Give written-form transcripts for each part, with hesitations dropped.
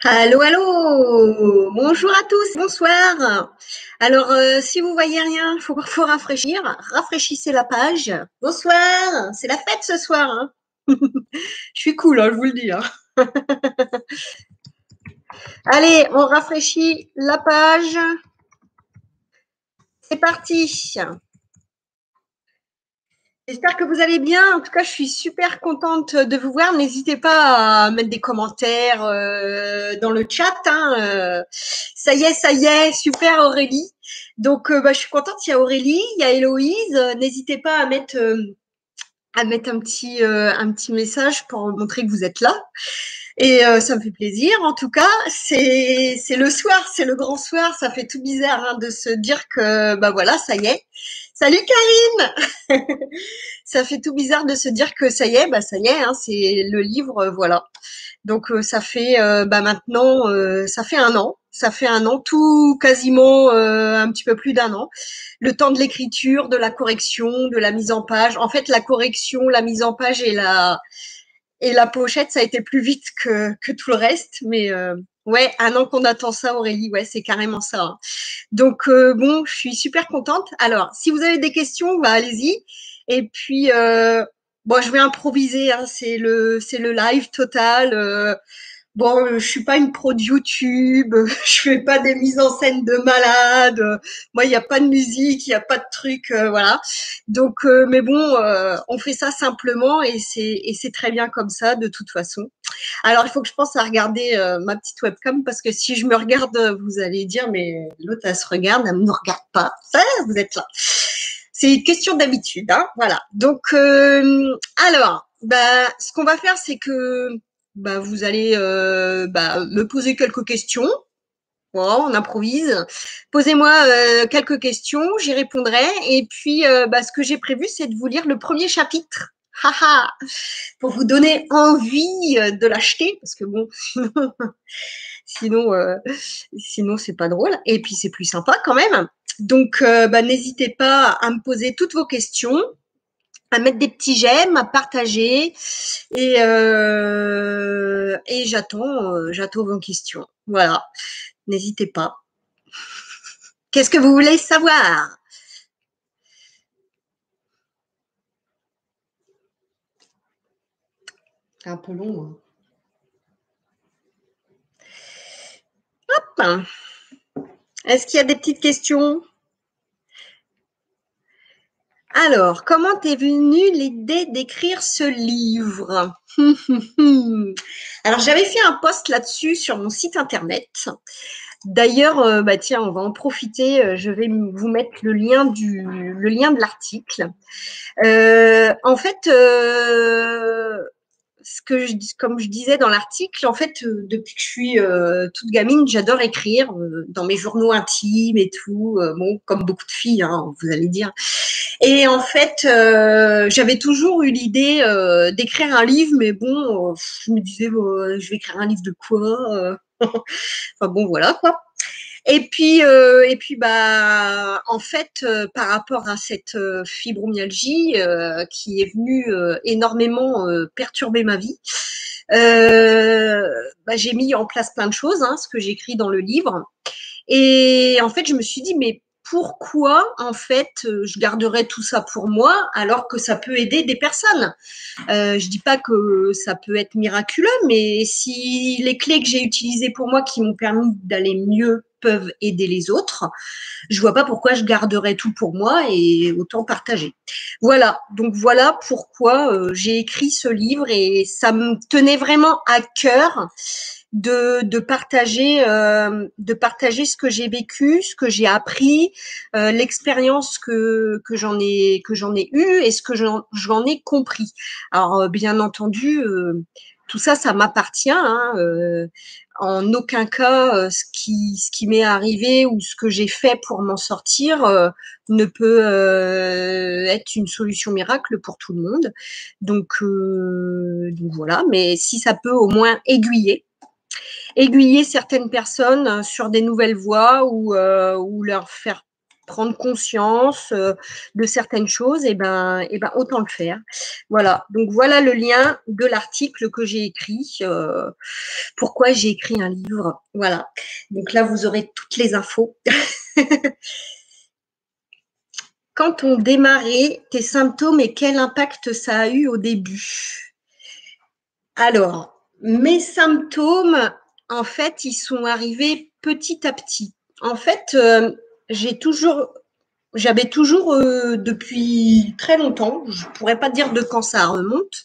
Allô, allô, bonjour à tous, bonsoir. Alors, si vous voyez rien, faut rafraîchir. Rafraîchissez la page. Bonsoir, c'est la fête ce soir, hein. Je suis cool, hein, je vous le dis, hein. Allez, on rafraîchit la page. C'est parti. J'espère que vous allez bien. En tout cas, je suis super contente de vous voir. N'hésitez pas à mettre des commentaires dans le chat, hein. Ça y est, super Aurélie. Donc, je suis contente. Il y a Aurélie, il y a Héloïse. N'hésitez pas à mettre un petit message pour montrer que vous êtes là. Et ça me fait plaisir. En tout cas, c'est le soir, c'est le grand soir. Ça fait tout bizarre, hein, de se dire que bah voilà, ça y est. Salut Karine. Ça fait tout bizarre de se dire que ça y est, bah ça y est, hein, c'est le livre, voilà. Donc ça fait maintenant, ça fait un an. Ça fait un an, tout quasiment un petit peu plus d'un an. Le temps de l'écriture, de la correction, de la mise en page. En fait, la correction, la mise en page et la pochette, ça a été plus vite que tout le reste. Mais ouais, un an qu'on attend ça, Aurélie, ouais, c'est carrément ça, hein. Donc bon, je suis super contente. Alors, si vous avez des questions, bah allez-y. Et puis bon, je vais improviser, hein, c'est le live total. Bon, je suis pas une pro de YouTube, je fais pas des mises en scène de malade. Moi, il n'y a pas de musique, il n'y a pas de truc, voilà. Donc, mais bon, on fait ça simplement et c'est très bien comme ça de toute façon. Alors, il faut que je pense à regarder ma petite webcam parce que si je me regarde, vous allez dire mais l'autre elle se regarde, elle ne me regarde pas. Ça, vous êtes là. C'est une question d'habitude, hein, voilà. Donc, alors, bah, ce qu'on va faire, c'est que bah, vous allez me poser quelques questions. Voilà, on improvise. Posez-moi quelques questions, j'y répondrai. Et puis, ce que j'ai prévu, c'est de vous lire le premier chapitre. Haha, pour vous donner envie de l'acheter, parce que bon, sinon, sinon c'est pas drôle. Et puis c'est plus sympa quand même. Donc, n'hésitez pas à me poser toutes vos questions, à mettre des petits j'aime, à partager, et j'attends vos questions. Voilà, n'hésitez pas. Qu'est-ce que vous voulez savoir? C'est un peu long, hein. Est-ce qu'il y a des petites questions? Alors, comment t'es venue l'idée d'écrire ce livre? Alors, j'avais fait un post là-dessus sur mon site internet. D'ailleurs, tiens, on va en profiter. Je vais vous mettre le lien de l'article. En fait, comme je disais dans l'article, en fait, depuis que je suis toute gamine, j'adore écrire dans mes journaux intimes et tout. Bon, comme beaucoup de filles, hein, vous allez dire. Et en fait, j'avais toujours eu l'idée d'écrire un livre, mais bon, je me disais, je vais écrire un livre de quoi? Enfin bon, voilà quoi. Et puis bah en fait par rapport à cette fibromyalgie qui est venue énormément perturber ma vie, j'ai mis en place plein de choses, hein, ce que j'écris dans le livre. Et en fait, je me suis dit mais pourquoi en fait je garderais tout ça pour moi alors que ça peut aider des personnes. Je dis pas que ça peut être miraculeux, mais si les clés que j'ai utilisées pour moi qui m'ont permis d'aller mieux peuvent aider les autres, je vois pas pourquoi je garderais tout pour moi et autant partager. Voilà, donc voilà pourquoi j'ai écrit ce livre et ça me tenait vraiment à cœur de partager ce que j'ai vécu, ce que j'ai appris, l'expérience que j'en ai eue et ce que j'en ai compris. Alors bien entendu, tout ça, ça m'appartient, hein, en aucun cas, ce qui m'est arrivé ou ce que j'ai fait pour m'en sortir ne peut être une solution miracle pour tout le monde. Donc voilà, mais si ça peut au moins aiguiller certaines personnes sur des nouvelles voies ou leur faire prendre conscience de certaines choses, autant le faire. Voilà. Donc voilà le lien de l'article que j'ai écrit. Pourquoi j'ai écrit un livre. Voilà. Donc là, vous aurez toutes les infos. Quand ont démarré tes symptômes et quel impact ça a eu au début? Alors, mes symptômes, en fait, ils sont arrivés petit à petit. En fait, j'avais toujours depuis très longtemps, je pourrais pas dire de quand ça remonte,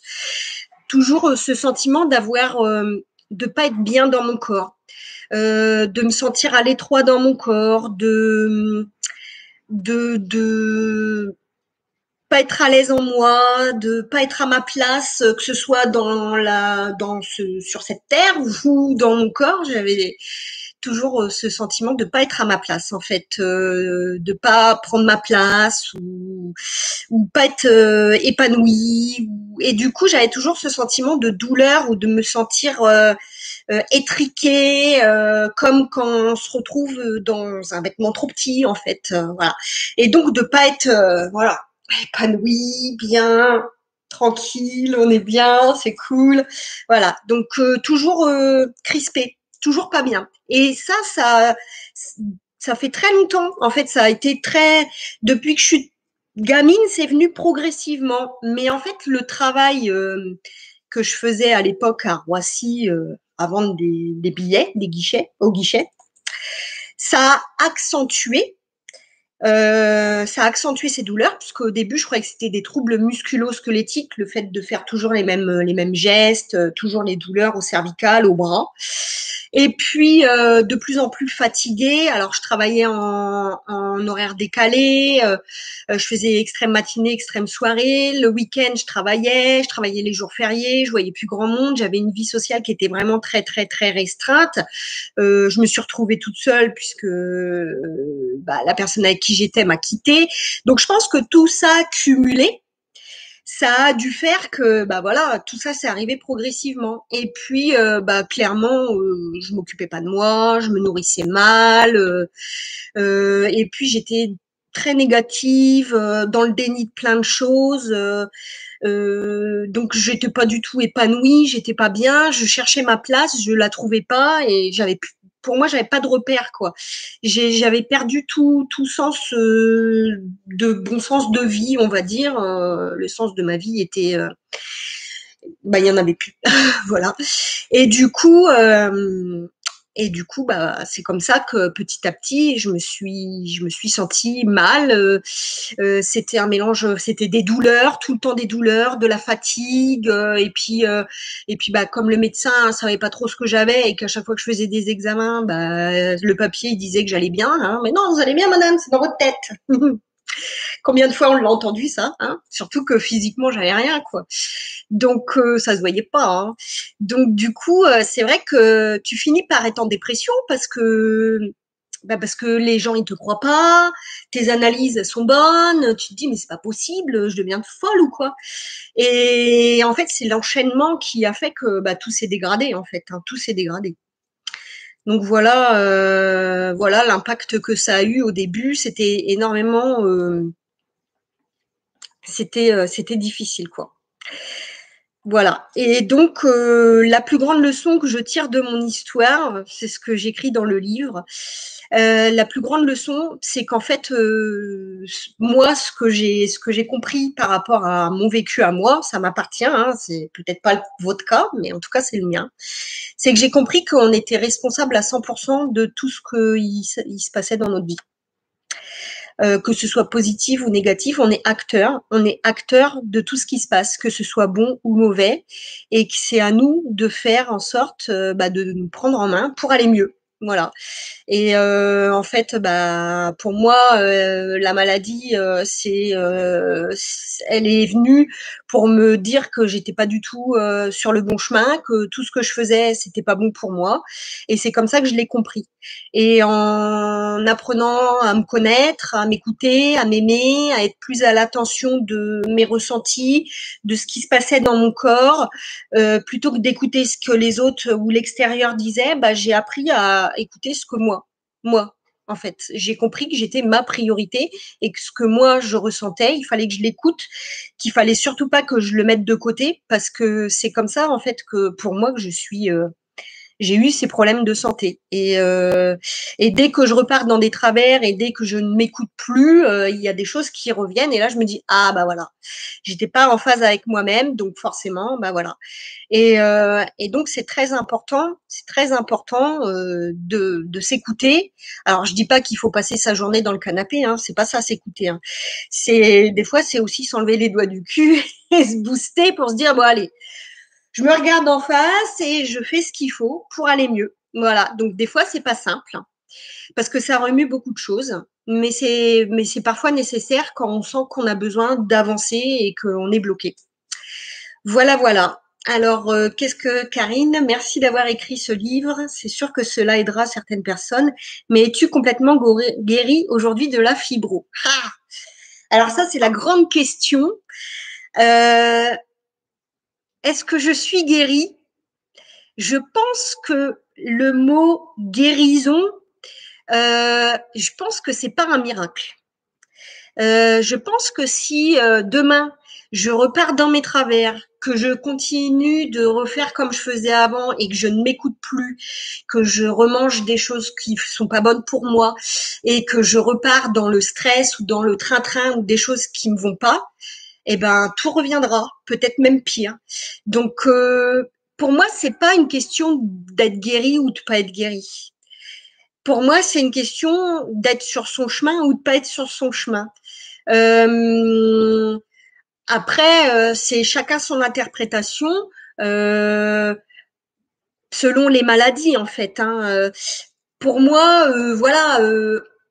toujours ce sentiment de pas être bien dans mon corps, de me sentir à l'étroit dans mon corps, de pas être à l'aise en moi, de pas être à ma place, que ce soit sur cette terre ou dans mon corps. J'avais toujours ce sentiment de pas être à ma place, en fait, de pas prendre ma place ou pas être épanouie. Et du coup, j'avais toujours ce sentiment de douleur ou de me sentir étriquée, comme quand on se retrouve dans un vêtement trop petit, en fait. Voilà. Et donc de pas être voilà, épanoui, bien, tranquille, on est bien, c'est cool. Voilà. Donc toujours crispé, toujours pas bien. Et ça fait très longtemps. En fait, ça a été depuis que je suis gamine, c'est venu progressivement. Mais en fait, le travail que je faisais à l'époque à Roissy à vendre des billets, au guichet, ça a accentué ces douleurs, puisqu'au début, je croyais que c'était des troubles musculo-squelettiques, le fait de faire toujours les mêmes gestes, toujours les douleurs au cervical, au bras. Et puis, de plus en plus fatiguée. Alors, je travaillais en horaire décalé, je faisais extrême matinée, extrême soirée. Le week-end, je travaillais les jours fériés, je voyais plus grand monde. J'avais une vie sociale qui était vraiment très, très, très restreinte. Je me suis retrouvée toute seule puisque la personne avec qui j'étais m'a quittée. Donc je pense que tout ça cumulé, ça a dû faire que voilà, tout ça s'est arrivé progressivement. Et puis clairement, je m'occupais pas de moi, je me nourrissais mal, et puis j'étais très négative, dans le déni de plein de choses. Donc j'étais pas du tout épanouie, j'étais pas bien, je cherchais ma place, je la trouvais pas et pour moi j'avais pas de repère quoi. J'avais perdu tout sens de bon sens de vie, on va dire. Le sens de ma vie était il y en avait plus. Voilà. Et du coup, c'est comme ça que petit à petit, je me suis sentie mal. C'était un mélange, c'était des douleurs, tout le temps des douleurs, de la fatigue, comme le médecin savait pas trop ce que j'avais et qu'à chaque fois que je faisais des examens, le papier il disait que j'allais bien, hein, mais non, vous allez bien, madame, c'est dans votre tête. Combien de fois on l'a entendu ça, hein? Surtout que physiquement j'avais rien quoi. Donc ça se voyait pas. Hein. Donc du coup c'est vrai que tu finis par être en dépression parce que les gens ils te croient pas, tes analyses elles sont bonnes, tu te dis mais c'est pas possible, je deviens folle ou quoi. Et en fait c'est l'enchaînement qui a fait que tout s'est dégradé en fait, hein, tout s'est dégradé. Donc voilà l'impact que ça a eu au début, c'était énormément c'était difficile quoi. Voilà. Et donc la plus grande leçon que je tire de mon histoire, c'est ce que j'écris dans le livre. La plus grande leçon, c'est qu'en fait, moi, ce que j'ai compris par rapport à mon vécu à moi, ça m'appartient. Hein, c'est peut-être pas votre cas, mais en tout cas c'est le mien. C'est que j'ai compris qu'on était responsable à 100% de tout ce il se passait dans notre vie. Que ce soit positif ou négatif, on est acteur de tout ce qui se passe, que ce soit bon ou mauvais, et que c'est à nous de faire en sorte de nous prendre en main pour aller mieux. Voilà. Et en fait, pour moi, la maladie, elle est venue pour me dire que j'étais pas du tout sur le bon chemin, que tout ce que je faisais, c'était pas bon pour moi. Et c'est comme ça que je l'ai compris. Et en apprenant à me connaître, à m'écouter, à m'aimer, à être plus à l'attention de mes ressentis, de ce qui se passait dans mon corps, plutôt que d'écouter ce que les autres ou l'extérieur disaient, j'ai appris à écouter ce que moi. en fait. J'ai compris que j'étais ma priorité et que ce que moi je ressentais, il fallait que je l'écoute, qu'il fallait surtout pas que je le mette de côté parce que c'est comme ça en fait que pour moi que j'ai eu ces problèmes de santé. Et dès que je repars dans des travers et dès que je ne m'écoute plus, il y a des choses qui reviennent. Et là, je me dis, ah bah voilà, j'étais pas en phase avec moi-même, donc forcément, bah voilà. Et donc, c'est très important de s'écouter. Alors, je dis pas qu'il faut passer sa journée dans le canapé, hein, c'est pas ça, s'écouter. Hein. C'est des fois, c'est aussi s'enlever les doigts du cul et se booster pour se dire, bon allez, je me regarde en face et je fais ce qu'il faut pour aller mieux. Voilà. Donc des fois c'est pas simple parce que ça remue beaucoup de choses, mais c'est parfois nécessaire quand on sent qu'on a besoin d'avancer et qu'on est bloqué. Voilà, voilà. Alors, qu'est-ce que Karine, merci d'avoir écrit ce livre. C'est sûr que cela aidera certaines personnes. Mais es-tu complètement guérie aujourd'hui de la fibro? Ah. Alors ça, c'est la grande question. Est-ce que je suis guérie? Je pense que le mot guérison, je pense que c'est pas un miracle. Je pense que si demain je repars dans mes travers, que je continue de refaire comme je faisais avant et que je ne m'écoute plus, que je remange des choses qui sont pas bonnes pour moi et que je repars dans le stress ou dans le train-train ou des choses qui me vont pas, eh ben tout reviendra, peut-être même pire. Donc pour moi, c'est pas une question d'être guéri ou de pas être guéri. Pour moi, c'est une question d'être sur son chemin ou de pas être sur son chemin. Après, c'est chacun son interprétation selon les maladies en fait. Hein. Pour moi, voilà,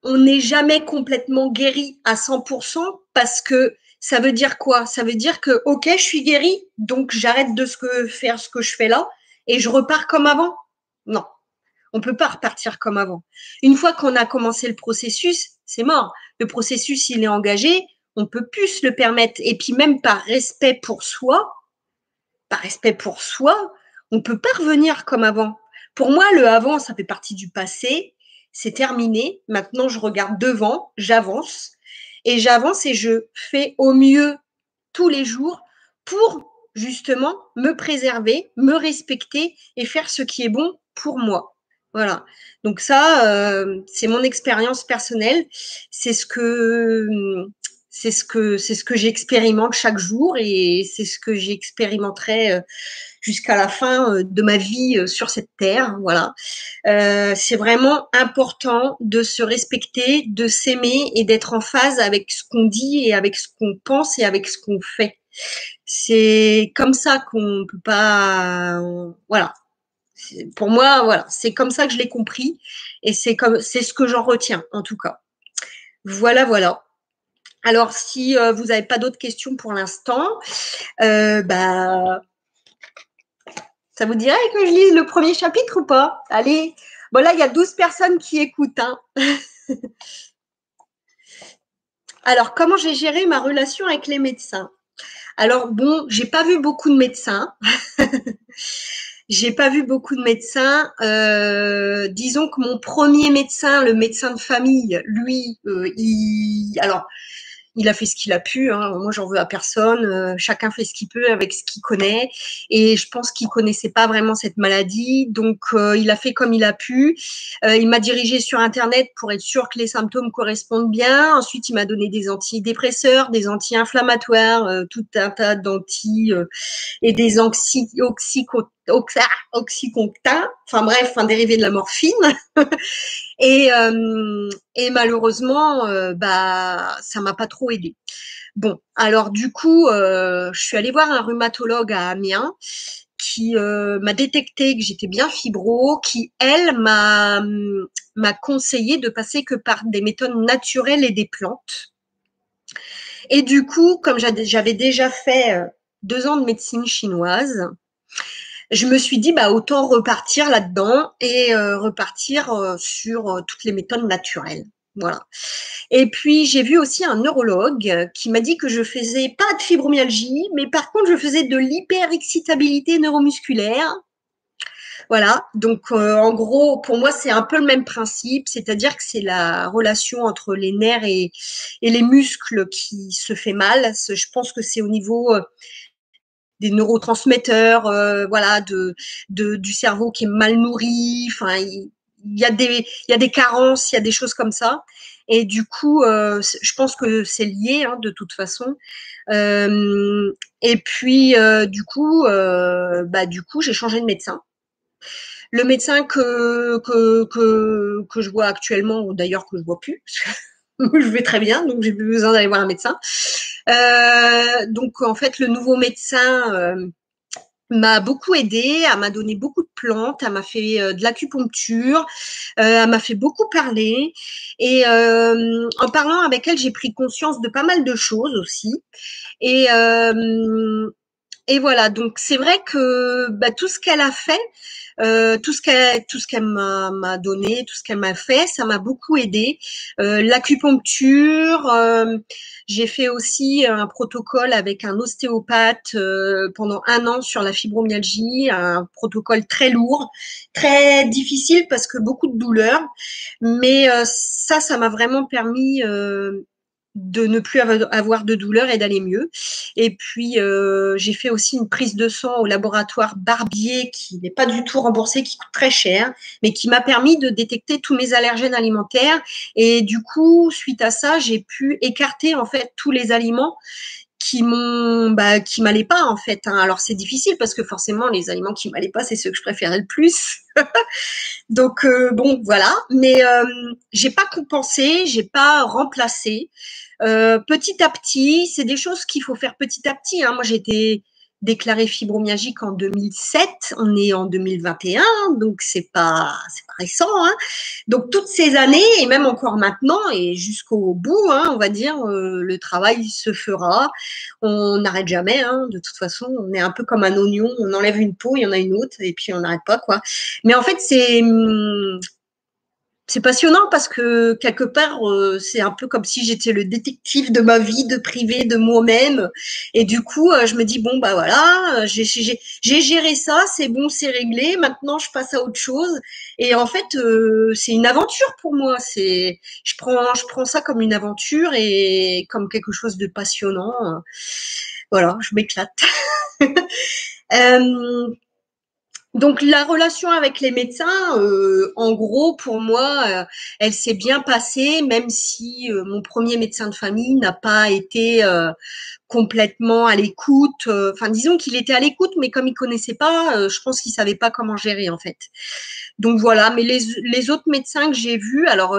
on n'est jamais complètement guéri à 100% parce que ça veut dire quoi? Ça veut dire que ok, je suis guérie, donc j'arrête de faire ce que je fais là et je repars comme avant. Non, on peut pas repartir comme avant. Une fois qu'on a commencé le processus, c'est mort. Le processus, il est engagé, on peut plus se le permettre. Et puis même par respect pour soi, on peut pas revenir comme avant. Pour moi, le avant, ça fait partie du passé, c'est terminé. Maintenant, je regarde devant, j'avance et je fais au mieux tous les jours pour justement me préserver, me respecter et faire ce qui est bon pour moi. Voilà. Donc ça, c'est mon expérience personnelle. C'est ce que c'est ce que j'expérimente chaque jour et c'est ce que j'expérimenterai jusqu'à la fin de ma vie sur cette terre. Voilà. C'est vraiment important de se respecter, de s'aimer et d'être en phase avec ce qu'on dit et avec ce qu'on pense et avec ce qu'on fait. C'est comme ça qu'on peut pas, voilà. Pour moi, voilà, c'est comme ça que je l'ai compris et c'est ce que j'en retiens en tout cas. Voilà, voilà. Alors, si vous n'avez pas d'autres questions pour l'instant, bah, ça vous dirait que je lise le premier chapitre ou pas? Allez, bon là, il y a 12 personnes qui écoutent. Hein. Alors, comment j'ai géré ma relation avec les médecins? Alors, bon, j'ai pas vu beaucoup de médecins. J'ai pas vu beaucoup de médecins. Disons que mon premier médecin, le médecin de famille, lui, alors, il a fait ce qu'il a pu. Hein. Moi, j'en veux à personne. Chacun fait ce qu'il peut avec ce qu'il connaît. Et je pense qu'il connaissait pas vraiment cette maladie. Donc, il a fait comme il a pu. Il m'a dirigé sur Internet pour être sûr que les symptômes correspondent bien. Ensuite, il m'a donné des antidépresseurs, des anti-inflammatoires, tout un tas et des oxycontins. Enfin bref, un dérivé de la morphine. Et malheureusement, bah, ça m'a pas trop aidé. Bon, alors du coup, je suis allée voir un rhumatologue à Amiens qui m'a détecté que j'étais bien fibro, qui elle m'a conseillé de passer que par des méthodes naturelles et des plantes. Et du coup, comme j'avais déjà fait 2 ans de médecine chinoise, je me suis dit bah autant repartir là-dedans et repartir sur toutes les méthodes naturelles. Voilà. Et puis j'ai vu aussi un neurologue qui m'a dit que je faisais pas de fibromyalgie, mais par contre je faisais de l'hyperexcitabilité neuromusculaire. Voilà, donc en gros, pour moi, c'est un peu le même principe, c'est-à-dire que c'est la relation entre les nerfs et les muscles qui se fait mal. Je pense que c'est au niveau des neurotransmetteurs, voilà, du cerveau qui est mal nourri. Enfin, il y a des carences, il y a des choses comme ça. Et du coup, je pense que c'est lié, hein, de toute façon. Et puis, du coup, j'ai changé de médecin. Le médecin que je vois actuellement, ou d'ailleurs que je vois plus, je vais très bien, donc j'ai plus besoin d'aller voir un médecin. Donc en fait, le nouveau médecin m'a beaucoup aidé, elle m'a donné beaucoup de plantes, elle m'a fait de l'acupuncture, elle m'a fait beaucoup parler. Et en parlant avec elle, j'ai pris conscience de pas mal de choses aussi. Et, euh, et voilà, donc c'est vrai que tout ce qu'elle a fait, tout ce qu'elle m'a donné, tout ce qu'elle m'a fait, ça m'a beaucoup aidé. L'acupuncture, j'ai fait aussi un protocole avec un ostéopathe pendant 1 an sur la fibromyalgie, un protocole très lourd, très difficile parce que beaucoup de douleurs, mais ça m'a vraiment permis de ne plus avoir de douleur et d'aller mieux. Et puis, j'ai fait aussi une prise de sang au laboratoire Barbier qui n'est pas du tout remboursé, qui coûte très cher, mais qui m'a permis de détecter tous mes allergènes alimentaires. Et du coup, suite à ça, j'ai pu écarter en fait tous les aliments qui m'allaient pas en fait, hein. Alors c'est difficile parce que forcément les aliments qui m'allaient pas, c'est ceux que je préférais le plus. Donc bon voilà, mais j'ai pas compensé, j'ai pas remplacé. Petit à petit, c'est des choses qu'il faut faire petit à petit, hein. Moi, j'ai été déclarée fibromyalgique en 2007, on est en 2021, donc c'est pas récent, hein. Donc toutes ces années et même encore maintenant et jusqu'au bout, hein, on va dire, le travail se fera. On n'arrête jamais, hein. De toute façon, on est un peu comme un oignon, on enlève une peau, il y en a une autre et puis on n'arrête pas, quoi. Mais en fait, c'est passionnant parce que quelque part, c'est un peu comme si j'étais le détective de ma vie, de privé, de moi-même. Et du coup, je me dis bon bah voilà, j'ai géré ça, c'est bon, c'est réglé. Maintenant, je passe à autre chose. Et en fait, c'est une aventure pour moi. Je prends ça comme une aventure et comme quelque chose de passionnant. Voilà, je m'éclate. Euh, donc la relation avec les médecins, en gros, pour moi, elle s'est bien passée, même si mon premier médecin de famille n'a pas été complètement à l'écoute. Enfin, disons qu'il était à l'écoute, mais comme il connaissait pas, je pense qu'il savait pas comment gérer en fait. Donc voilà. Mais les autres médecins que j'ai vus, alors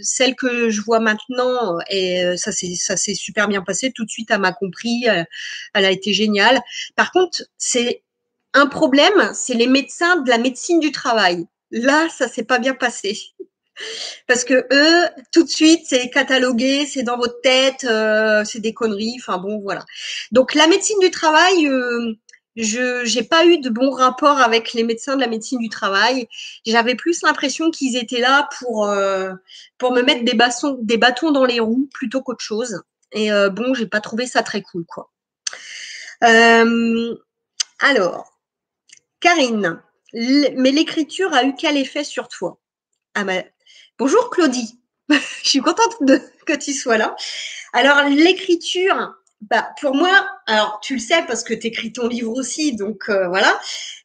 celle que je vois maintenant, et ça s'est super bien passé. Tout de suite, elle m'a compris, elle a été géniale. Par contre, c'est un problème, c'est les médecins de la médecine du travail. Là, ça s'est pas bien passé. Parce que eux, tout de suite, c'est catalogué, c'est dans votre tête, c'est des conneries. Enfin bon, voilà. Donc la médecine du travail, je j'ai pas eu de bon rapport avec les médecins de la médecine du travail. J'avais plus l'impression qu'ils étaient là pour me mettre des bâtons dans les roues plutôt qu'autre chose. Et bon, j'ai pas trouvé ça très cool, quoi. Euh, alors, Karine, mais l'écriture a eu quel effet sur toi? Ah bah, bonjour Claudie, je suis contente que tu sois là. Alors l'écriture, pour moi, alors tu le sais parce que tu écris ton livre aussi, donc voilà.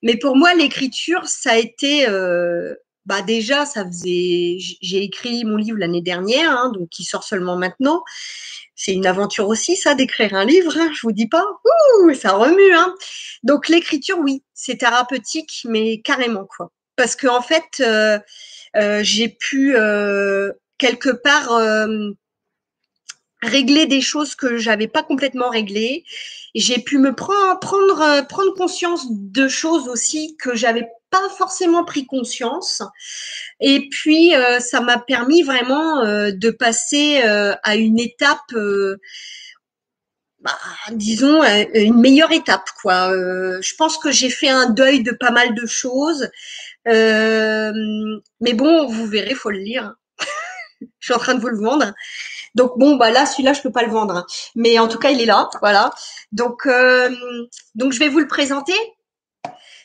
Mais pour moi, l'écriture, ça a été, déjà, j'ai écrit mon livre l'année dernière, hein, donc qui sort seulement maintenant. C'est une aventure aussi, ça, d'écrire un livre, hein, je vous dis pas. Ouh, ça remue, hein. Donc l'écriture, oui, c'est thérapeutique, mais carrément, quoi. Parce que en fait, j'ai pu quelque part régler des choses que j'avais pas complètement réglées. J'ai pu prendre conscience de choses aussi que j'avais pas forcément pris conscience. Et puis ça m'a permis vraiment de passer à une étape, bah, disons une meilleure étape, quoi. Je pense que j'ai fait un deuil de pas mal de choses. Euh, mais bon, vous verrez, faut le lire. Je suis en train de vous le vendre. Donc bon, bah là, celui-là, je peux pas le vendre, hein. Mais en tout cas, il est là, voilà. Donc, donc je vais vous le présenter.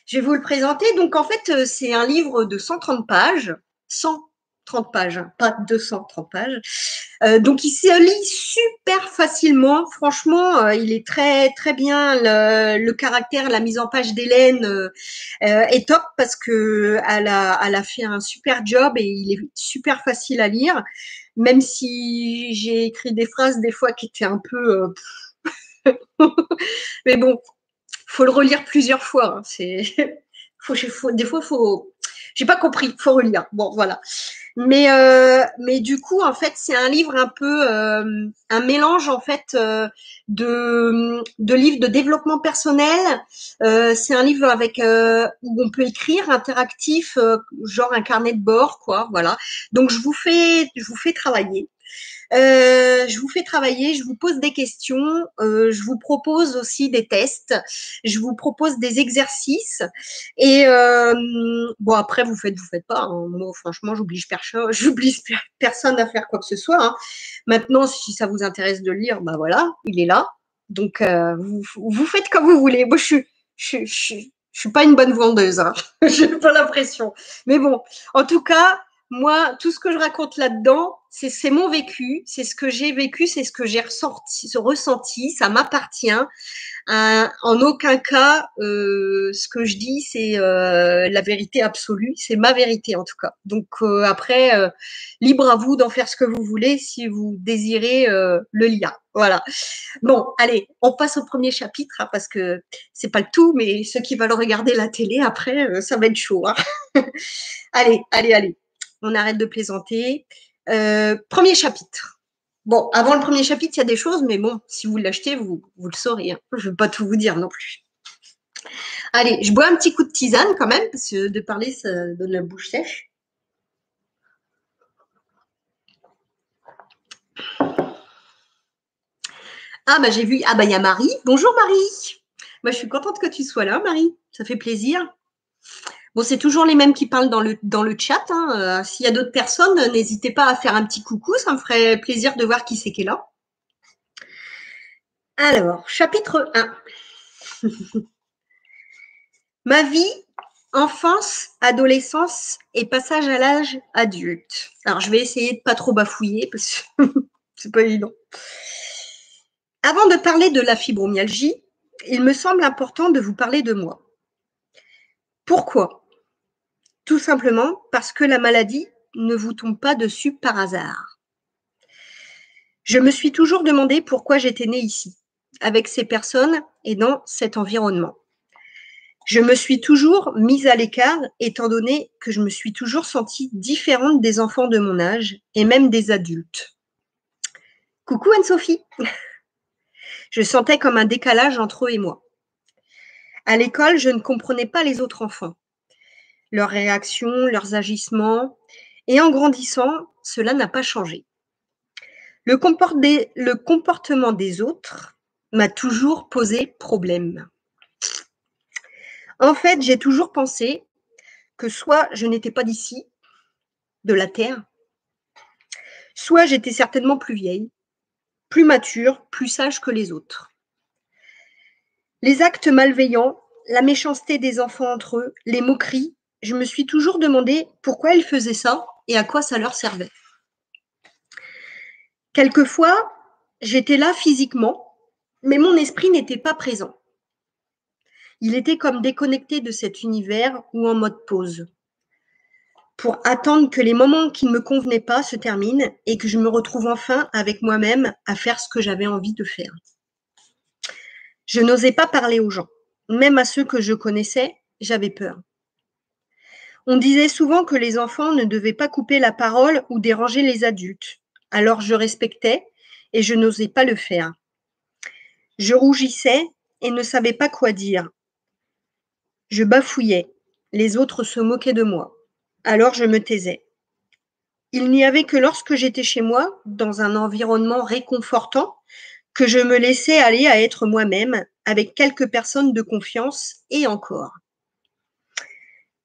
Je vais vous le présenter. Donc, en fait, c'est un livre de 130 pages. 130 pages, hein, pas 230 pages. Donc, il se lit super facilement. Franchement, il est très, très bien. Le caractère, la mise en page d'Hélène est top parce que elle a fait un super job et il est super facile à lire. Même si j'ai écrit des phrases des fois qui étaient un peu… Mais bon, faut le relire plusieurs fois. Hein. Des fois, j'ai pas compris, faut relire. Bon, voilà. Mais du coup, en fait, c'est un livre un peu un mélange en fait de livres de développement personnel. C'est un livre avec où on peut écrire interactif, genre un carnet de bord, quoi. Voilà. Donc je vous fais travailler. Je vous fais travailler, je vous pose des questions, je vous propose aussi des tests, je vous propose des exercices et bon après vous faites pas. Hein. Moi franchement j'oblige personne à faire quoi que ce soit. Hein. Maintenant si ça vous intéresse de le lire, bah voilà, il est là. Donc vous faites comme vous voulez. Moi je suis pas une bonne vendeuse, hein. J'ai pas l'impression. Mais bon, en tout cas, moi, tout ce que je raconte là-dedans, c'est mon vécu, c'est ce que j'ai vécu, c'est ce que j'ai ressenti, ça m'appartient. En aucun cas, ce que je dis, c'est la vérité absolue, c'est ma vérité en tout cas. Donc après, libre à vous d'en faire ce que vous voulez si vous désirez le lire. Voilà. Bon, allez, on passe au premier chapitre hein, parce que c'est pas le tout, mais ceux qui veulent regarder la télé après, ça va être chaud. Hein. Allez. On arrête de plaisanter. Premier chapitre. Bon, avant le premier chapitre, il y a des choses, mais bon, si vous l'achetez, vous le saurez. Hein. Je ne vais pas tout vous dire non plus. Allez, je bois un petit coup de tisane quand même, parce que de parler, ça donne la bouche sèche. Ah, bah j'ai vu, ah bah il y a Marie. Bonjour Marie. Moi, je suis contente que tu sois là, Marie. Ça fait plaisir. Bon, c'est toujours les mêmes qui parlent dans le chat. Hein. S'il y a d'autres personnes, n'hésitez pas à faire un petit coucou. Ça me ferait plaisir de voir qui c'est qui est là. Alors, chapitre 1. Ma vie, enfance, adolescence et passage à l'âge adulte. Alors, je vais essayer de pas trop bafouiller parce que c'est pas évident. Avant de parler de la fibromyalgie, il me semble important de vous parler de moi. Pourquoi ? Tout simplement parce que la maladie ne vous tombe pas dessus par hasard. Je me suis toujours demandé pourquoi j'étais née ici, avec ces personnes et dans cet environnement. Je me suis toujours mise à l'écart, étant donné que je me suis toujours sentie différente des enfants de mon âge et même des adultes. Coucou Anne-Sophie. Je sentais comme un décalage entre eux et moi. À l'école, je ne comprenais pas les autres enfants, leurs réactions, leurs agissements, et en grandissant, cela n'a pas changé. Le comportement des autres m'a toujours posé problème. En fait, j'ai toujours pensé que soit je n'étais pas d'ici, de la Terre, soit j'étais certainement plus vieille, plus mature, plus sage que les autres. Les actes malveillants, la méchanceté des enfants entre eux, les moqueries, je me suis toujours demandé pourquoi ils faisaient ça et à quoi ça leur servait. Quelquefois, j'étais là physiquement, mais mon esprit n'était pas présent. Il était comme déconnecté de cet univers ou en mode pause, pour attendre que les moments qui ne me convenaient pas se terminent et que je me retrouve enfin avec moi-même à faire ce que j'avais envie de faire. Je n'osais pas parler aux gens. Même à ceux que je connaissais, j'avais peur. On disait souvent que les enfants ne devaient pas couper la parole ou déranger les adultes. Alors je respectais et je n'osais pas le faire. Je rougissais et ne savais pas quoi dire. Je bafouillais. Les autres se moquaient de moi. Alors je me taisais. Il n'y avait que lorsque j'étais chez moi, dans un environnement réconfortant, que je me laissais aller à être moi-même avec quelques personnes de confiance et encore.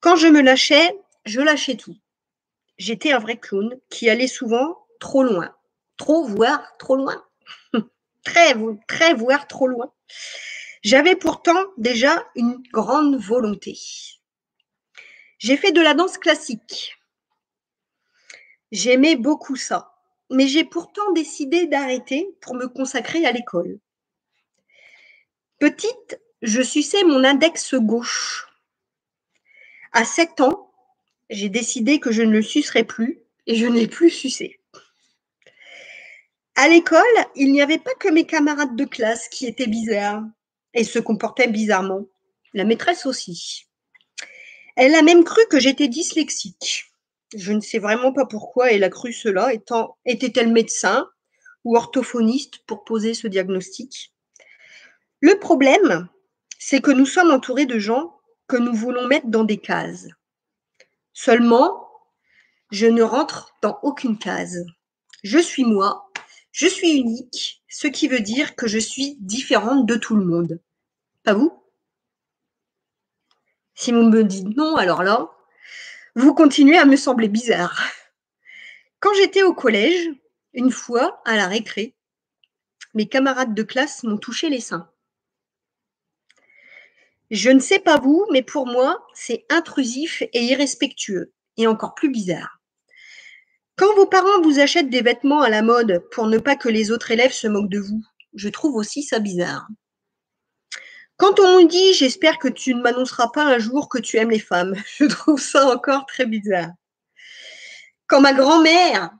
Quand je me lâchais, je lâchais tout. J'étais un vrai clown qui allait souvent trop loin. Trop, voire trop loin. Très, voire trop loin. J'avais pourtant déjà une grande volonté. J'ai fait de la danse classique. J'aimais beaucoup ça, mais j'ai pourtant décidé d'arrêter pour me consacrer à l'école. Petite, je suçais mon index gauche. À 7 ans, j'ai décidé que je ne le sucerais plus et je ne l'ai plus sucé. À l'école, il n'y avait pas que mes camarades de classe qui étaient bizarres et se comportaient bizarrement. La maîtresse aussi. Elle a même cru que j'étais dyslexique. Je ne sais vraiment pas pourquoi elle a cru cela, était-elle médecin ou orthophoniste pour poser ce diagnostic. Le problème, c'est que nous sommes entourés de gens que nous voulons mettre dans des cases. Seulement, je ne rentre dans aucune case. Je suis moi, je suis unique, ce qui veut dire que je suis différente de tout le monde. Pas vous? Si vous me dites non, alors là, vous continuez à me sembler bizarre. Quand j'étais au collège, une fois, à la récré, mes camarades de classe m'ont touché les seins. Je ne sais pas vous, mais pour moi, c'est intrusif et irrespectueux, et encore plus bizarre. Quand vos parents vous achètent des vêtements à la mode pour ne pas que les autres élèves se moquent de vous, je trouve aussi ça bizarre. Quand on me dit « j'espère que tu ne m'annonceras pas un jour que tu aimes les femmes », je trouve ça encore très bizarre. Quand ma grand-mère,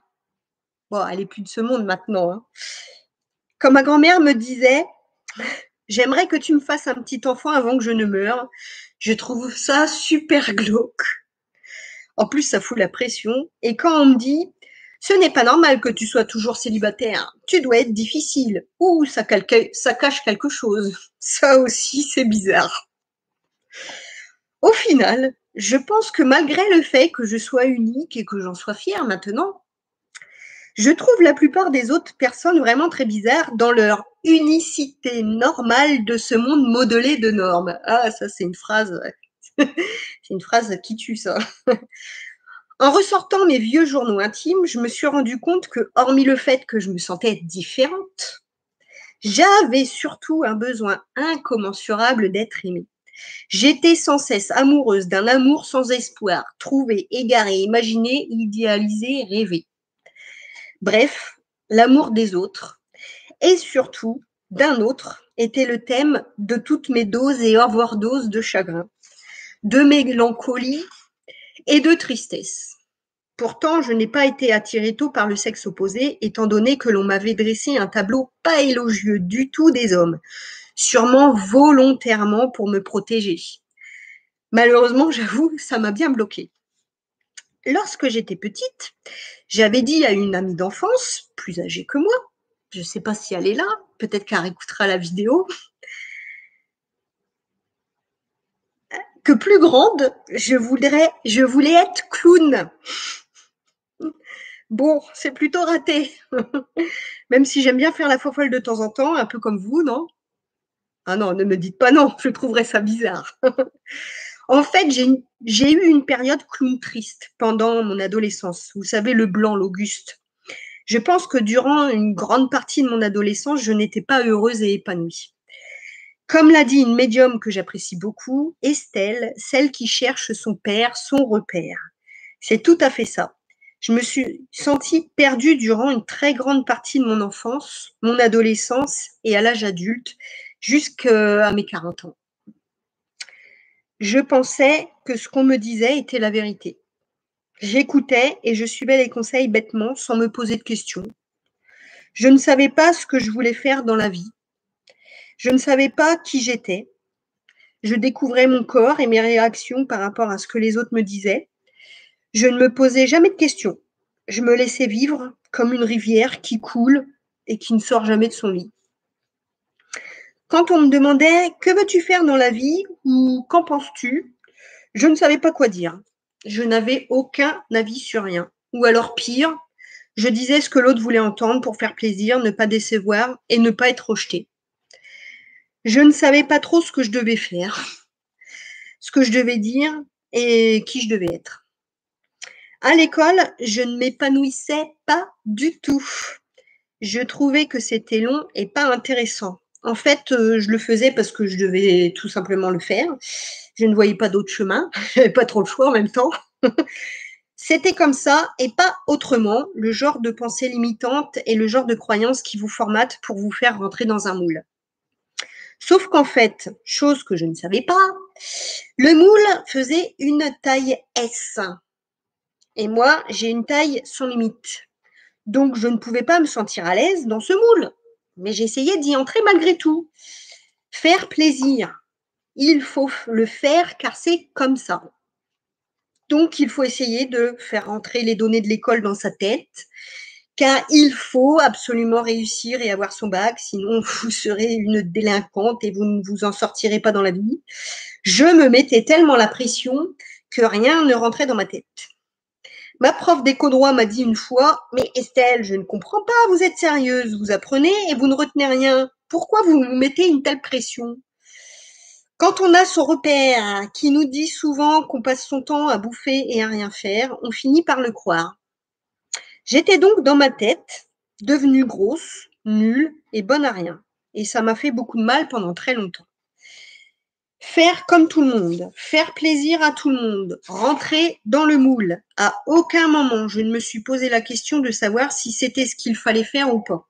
bon, elle est plus de ce monde maintenant, hein, quand ma grand-mère me disait « j'aimerais que tu me fasses un petit enfant avant que je ne meure », je trouve ça super glauque. En plus, ça fout la pression. Et quand on me dit « ce n'est pas normal que tu sois toujours célibataire, tu dois être difficile » ou ça cache quelque chose, ça aussi c'est bizarre. Au final, je pense que malgré le fait que je sois unique et que j'en sois fière maintenant, je trouve la plupart des autres personnes vraiment très bizarres dans leur unicité normale de ce monde modelé de normes. Ah, ça c'est une phrase, ouais. C'est une phrase qui tue ça. En ressortant mes vieux journaux intimes, je me suis rendu compte que, hormis le fait que je me sentais différente, j'avais surtout un besoin incommensurable d'être aimée. J'étais sans cesse amoureuse d'un amour sans espoir, trouvé, égaré, imaginé, idéalisé, rêvé. Bref, l'amour des autres et surtout d'un autre était le thème de toutes mes doses et overdoses de chagrin, de mélancolie et de tristesse. Pourtant, je n'ai pas été attirée tôt par le sexe opposé, étant donné que l'on m'avait dressé un tableau pas élogieux du tout des hommes, sûrement volontairement pour me protéger. Malheureusement, j'avoue, ça m'a bien bloquée. Lorsque j'étais petite, j'avais dit à une amie d'enfance, plus âgée que moi, je ne sais pas si elle est là, peut-être qu'elle écoutera la vidéo, que plus grande, je voulais être clown. Bon, c'est plutôt raté. Même si j'aime bien faire la fofolle de temps en temps, un peu comme vous, non? Ah non, ne me dites pas non, je trouverais ça bizarre. En fait, j'ai eu une période clown triste pendant mon adolescence. Vous savez, le blanc, l'Auguste. Je pense que durant une grande partie de mon adolescence, je n'étais pas heureuse et épanouie. Comme l'a dit une médium que j'apprécie beaucoup, Estelle, celle qui cherche son père, son repère. C'est tout à fait ça. Je me suis sentie perdue durant une très grande partie de mon enfance, mon adolescence et à l'âge adulte, jusqu'à mes 40 ans. Je pensais que ce qu'on me disait était la vérité. J'écoutais et je suivais les conseils bêtement, sans me poser de questions. Je ne savais pas ce que je voulais faire dans la vie. Je ne savais pas qui j'étais. Je découvrais mon corps et mes réactions par rapport à ce que les autres me disaient. Je ne me posais jamais de questions. Je me laissais vivre comme une rivière qui coule et qui ne sort jamais de son lit. Quand on me demandait « Que veux-tu faire dans la vie ?» ou « Qu'en penses-tu ?» je ne savais pas quoi dire. Je n'avais aucun avis sur rien. Ou alors pire, je disais ce que l'autre voulait entendre pour faire plaisir, ne pas décevoir et ne pas être rejetée. Je ne savais pas trop ce que je devais faire, ce que je devais dire et qui je devais être. À l'école, je ne m'épanouissais pas du tout. Je trouvais que c'était long et pas intéressant. En fait, je le faisais parce que je devais tout simplement le faire. Je ne voyais pas d'autre chemin. J'avais pas trop le choix en même temps. C'était comme ça et pas autrement, le genre de pensée limitante et le genre de croyance qui vous formatent pour vous faire rentrer dans un moule. Sauf qu'en fait, chose que je ne savais pas, le moule faisait une taille S. Et moi, j'ai une taille sans limite. Donc, je ne pouvais pas me sentir à l'aise dans ce moule. Mais j'essayais d'y entrer malgré tout. Faire plaisir. Il faut le faire car c'est comme ça. Donc, il faut essayer de faire rentrer les données de l'école dans sa tête, car il faut absolument réussir et avoir son bac, sinon vous serez une délinquante et vous ne vous en sortirez pas dans la vie. Je me mettais tellement la pression que rien ne rentrait dans ma tête. Ma prof d'éco-droit m'a dit une fois, mais Estelle, je ne comprends pas, vous êtes sérieuse, vous apprenez et vous ne retenez rien. Pourquoi vous vous mettez une telle pression? Quand on a son repère qui nous dit souvent qu'on passe son temps à bouffer et à rien faire, on finit par le croire. J'étais donc dans ma tête, devenue grosse, nulle et bonne à rien. Et ça m'a fait beaucoup de mal pendant très longtemps. Faire comme tout le monde, faire plaisir à tout le monde, rentrer dans le moule. À aucun moment, je ne me suis posé la question de savoir si c'était ce qu'il fallait faire ou pas.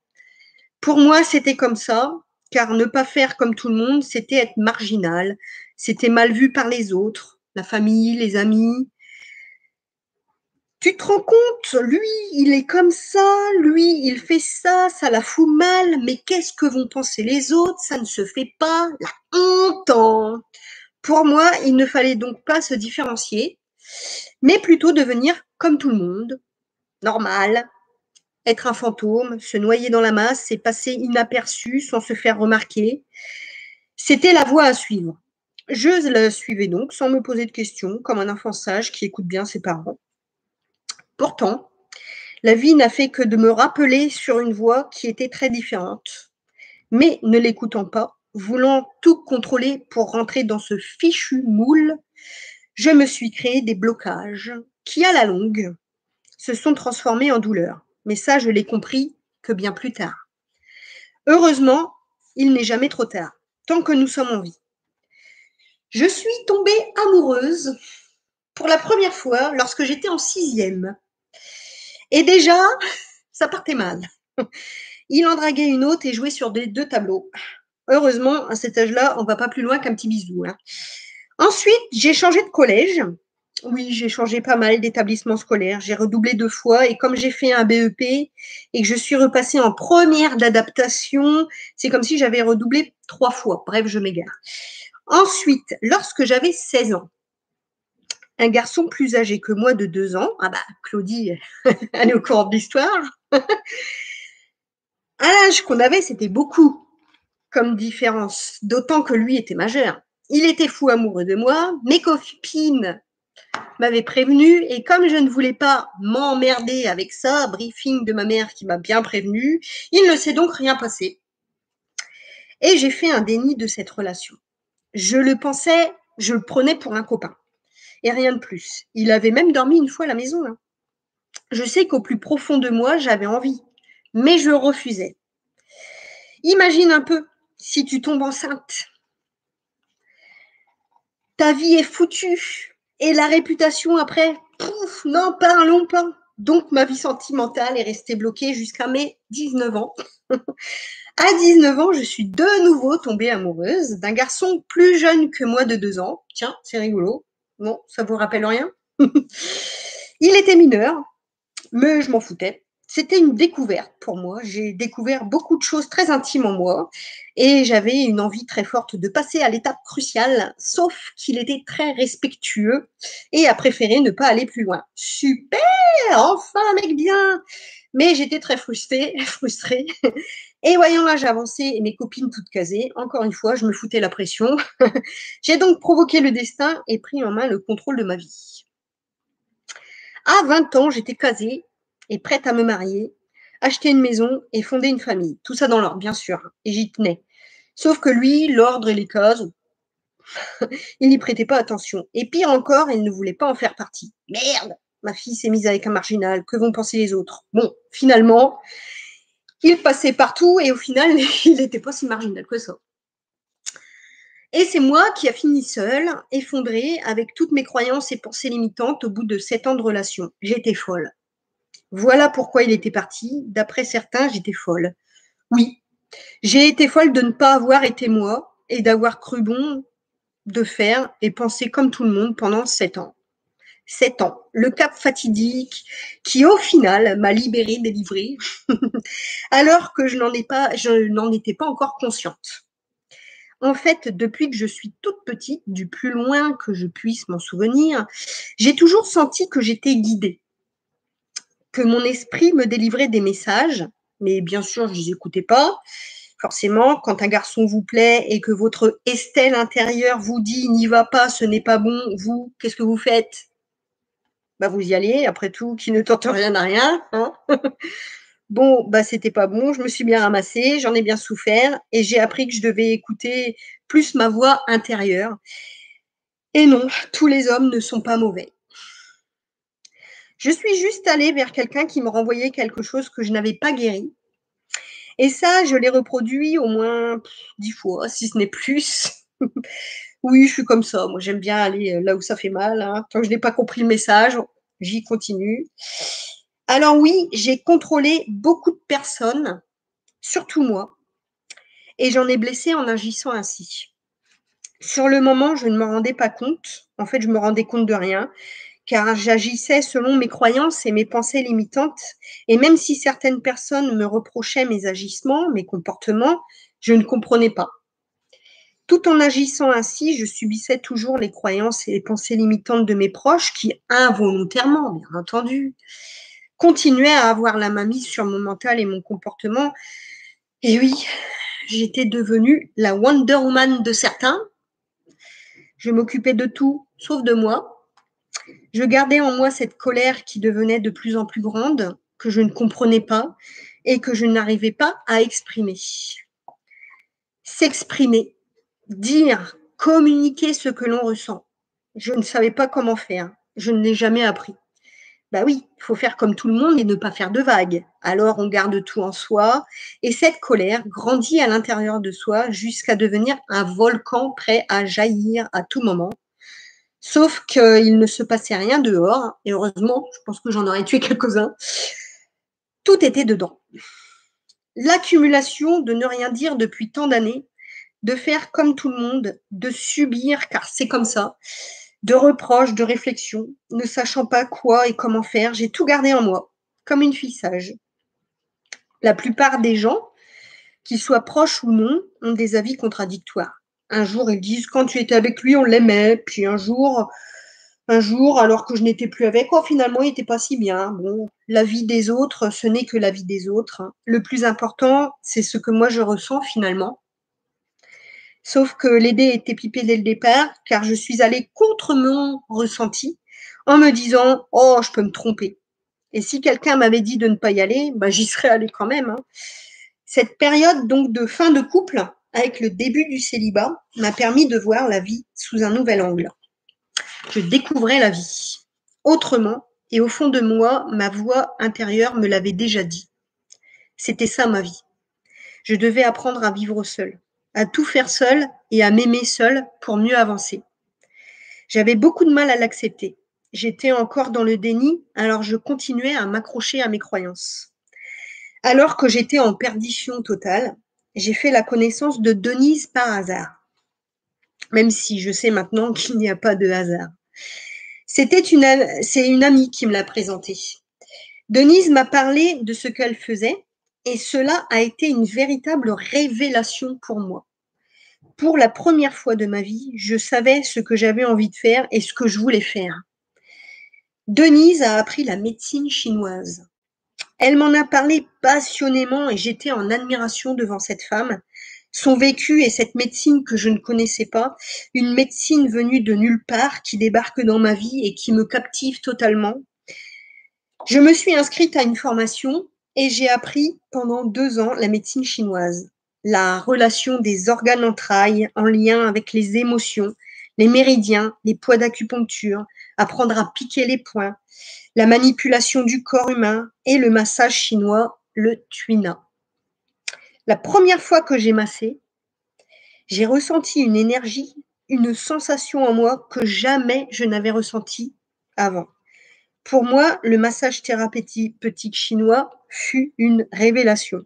Pour moi, c'était comme ça, car ne pas faire comme tout le monde, c'était être marginal, c'était mal vu par les autres, la famille, les amis. Tu te rends compte, lui, il est comme ça, lui, il fait ça, ça la fout mal, mais qu'est-ce que vont penser les autres? Ça ne se fait pas, la honte. Pour moi, il ne fallait donc pas se différencier, mais plutôt devenir comme tout le monde, normal, être un fantôme, se noyer dans la masse et passer inaperçu sans se faire remarquer. C'était la voie à suivre. Je la suivais donc sans me poser de questions, comme un enfant sage qui écoute bien ses parents. Pourtant, la vie n'a fait que de me rappeler sur une voie qui était très différente. Mais ne l'écoutant pas, voulant tout contrôler pour rentrer dans ce fichu moule, je me suis créé des blocages qui, à la longue, se sont transformés en douleur. Mais ça, je l'ai compris que bien plus tard. Heureusement, il n'est jamais trop tard, tant que nous sommes en vie. Je suis tombée amoureuse pour la première fois lorsque j'étais en 6e. Et déjà, ça partait mal. Il en draguait une autre et jouait sur des 2 tableaux. Heureusement, à cet âge-là, on ne va pas plus loin qu'un petit bisou. Hein. Ensuite, j'ai changé de collège. Oui, j'ai changé pas mal d'établissements scolaires. J'ai redoublé 2 fois et comme j'ai fait un BEP et que je suis repassée en première d'adaptation, c'est comme si j'avais redoublé 3 fois. Bref, je m'égare. Ensuite, lorsque j'avais 16 ans, un garçon plus âgé que moi de 2 ans, ah bah Claudie, elle est au courant de l'histoire, à l'âge qu'on avait, c'était beaucoup comme différence, d'autant que lui était majeur. Il était fou amoureux de moi, mes copines m'avaient prévenu et comme je ne voulais pas m'emmerder avec ça, briefing de ma mère qui m'a bien prévenu, il ne s'est donc rien passé. Et j'ai fait un déni de cette relation. Je le prenais pour un copain. Et rien de plus. Il avait même dormi une fois à la maison. Hein. Je sais qu'au plus profond de moi, j'avais envie, mais je refusais. Imagine un peu si tu tombes enceinte. Ta vie est foutue. Et la réputation après, pouf, n'en parlons pas. Donc ma vie sentimentale est restée bloquée jusqu'à mes 19 ans. À 19 ans, je suis de nouveau tombée amoureuse d'un garçon plus jeune que moi de 2 ans. Tiens, c'est rigolo. Bon, ça vous rappelle rien? Il était mineur, mais je m'en foutais. C'était une découverte pour moi. J'ai découvert beaucoup de choses très intimes en moi et j'avais une envie très forte de passer à l'étape cruciale, sauf qu'il était très respectueux et a préféré ne pas aller plus loin. Super, enfin un mec bien. Mais j'étais très frustrée. Et voyant l'âge avancé et mes copines toutes casées, encore une fois, je me foutais la pression. J'ai donc provoqué le destin et pris en main le contrôle de ma vie. À 20 ans, j'étais casée et prête à me marier, acheter une maison et fonder une famille. Tout ça dans l'ordre, bien sûr, et j'y tenais. Sauf que lui, l'ordre et les cases, il n'y prêtait pas attention. Et pire encore, il ne voulait pas en faire partie. Merde, ma fille s'est mise avec un marginal, que vont penser les autres? Bon, finalement, Il passait partout et au final, il n'était pas si marginal que ça. Et c'est moi qui a fini seule, effondrée, avec toutes mes croyances et pensées limitantes au bout de 7 ans de relation. J'étais folle. Voilà pourquoi il était parti. D'après certains, j'étais folle. Oui, j'ai été folle de ne pas avoir été moi et d'avoir cru bon de faire et penser comme tout le monde pendant 7 ans. 7 ans, le cap fatidique qui au final m'a libérée, délivrée, alors que je n'en étais pas encore consciente. En fait, depuis que je suis toute petite, du plus loin que je puisse m'en souvenir, j'ai toujours senti que j'étais guidée, que mon esprit me délivrait des messages, mais bien sûr, je ne les écoutais pas. Forcément, quand un garçon vous plaît et que votre Estelle intérieure vous dit n'y va pas, ce n'est pas bon, vous, qu'est-ce que vous faites? Bah, vous y allez, après tout, qui ne tente rien n'a rien, hein. Bon, bah, c'était pas bon, je me suis bien ramassée, j'en ai bien souffert et j'ai appris que je devais écouter plus ma voix intérieure. Et non, tous les hommes ne sont pas mauvais. Je suis juste allée vers quelqu'un qui me renvoyait quelque chose que je n'avais pas guéri. Et ça, je l'ai reproduit au moins 10 fois, si ce n'est plus. Oui, je suis comme ça. Moi, j'aime bien aller là où ça fait mal, hein. Tant que je n'ai pas compris le message, j'y continue. Alors oui, j'ai contrôlé beaucoup de personnes, surtout moi, et j'en ai blessé en agissant ainsi. Sur le moment, je ne me rendais pas compte. En fait, je me rendais compte de rien, car j'agissais selon mes croyances et mes pensées limitantes. Et même si certaines personnes me reprochaient mes agissements, mes comportements, je ne comprenais pas. Tout en agissant ainsi, je subissais toujours les croyances et les pensées limitantes de mes proches qui, involontairement, bien entendu, continuaient à avoir la main mise sur mon mental et mon comportement. Et oui, j'étais devenue la Wonder Woman de certains. Je m'occupais de tout, sauf de moi. Je gardais en moi cette colère qui devenait de plus en plus grande, que je ne comprenais pas et que je n'arrivais pas à exprimer. S'exprimer, dire, communiquer ce que l'on ressent. Je ne savais pas comment faire. Je ne l'ai jamais appris. Bah oui, il faut faire comme tout le monde et ne pas faire de vagues. Alors on garde tout en soi et cette colère grandit à l'intérieur de soi jusqu'à devenir un volcan prêt à jaillir à tout moment. Sauf qu'il ne se passait rien dehors et heureusement, je pense que j'en aurais tué quelques-uns. Tout était dedans. L'accumulation de ne rien dire depuis tant d'années, de faire comme tout le monde, de subir, car c'est comme ça, de reproches, de réflexions, ne sachant pas quoi et comment faire, j'ai tout gardé en moi, comme une fille sage. La plupart des gens, qu'ils soient proches ou non, ont des avis contradictoires. Un jour, ils disent quand tu étais avec lui, on l'aimait, puis un jour, alors que je n'étais plus avec, oh finalement, il n'était pas si bien. Bon, la vie des autres, ce n'est que la vie des autres. Le plus important, c'est ce que moi je ressens finalement. Sauf que les dés étaient pipés dès le départ, car je suis allée contre mon ressenti en me disant « Oh, je peux me tromper ». Et si quelqu'un m'avait dit de ne pas y aller, bah, j'y serais allée quand même, hein. Cette période donc de fin de couple, avec le début du célibat, m'a permis de voir la vie sous un nouvel angle. Je découvrais la vie autrement et au fond de moi, ma voix intérieure me l'avait déjà dit. C'était ça ma vie. Je devais apprendre à vivre seule, à tout faire seule et à m'aimer seule pour mieux avancer. J'avais beaucoup de mal à l'accepter. J'étais encore dans le déni, alors je continuais à m'accrocher à mes croyances. Alors que j'étais en perdition totale, j'ai fait la connaissance de Denise par hasard, même si je sais maintenant qu'il n'y a pas de hasard. C'est une amie qui me l'a présentée. Denise m'a parlé de ce qu'elle faisait et cela a été une véritable révélation pour moi. Pour la première fois de ma vie, je savais ce que j'avais envie de faire et ce que je voulais faire. Denise a appris la médecine chinoise. Elle m'en a parlé passionnément et j'étais en admiration devant cette femme, son vécu et cette médecine que je ne connaissais pas, une médecine venue de nulle part qui débarque dans ma vie et qui me captive totalement. Je me suis inscrite à une formation et j'ai appris pendant 2 ans la médecine chinoise, la relation des organes entrailles en lien avec les émotions, les méridiens, les poids d'acupuncture, apprendre à piquer les points, la manipulation du corps humain et le massage chinois, le tuina. La première fois que j'ai massé, j'ai ressenti une énergie, une sensation en moi que jamais je n'avais ressentie avant. Pour moi, le massage thérapeutique chinois fut une révélation,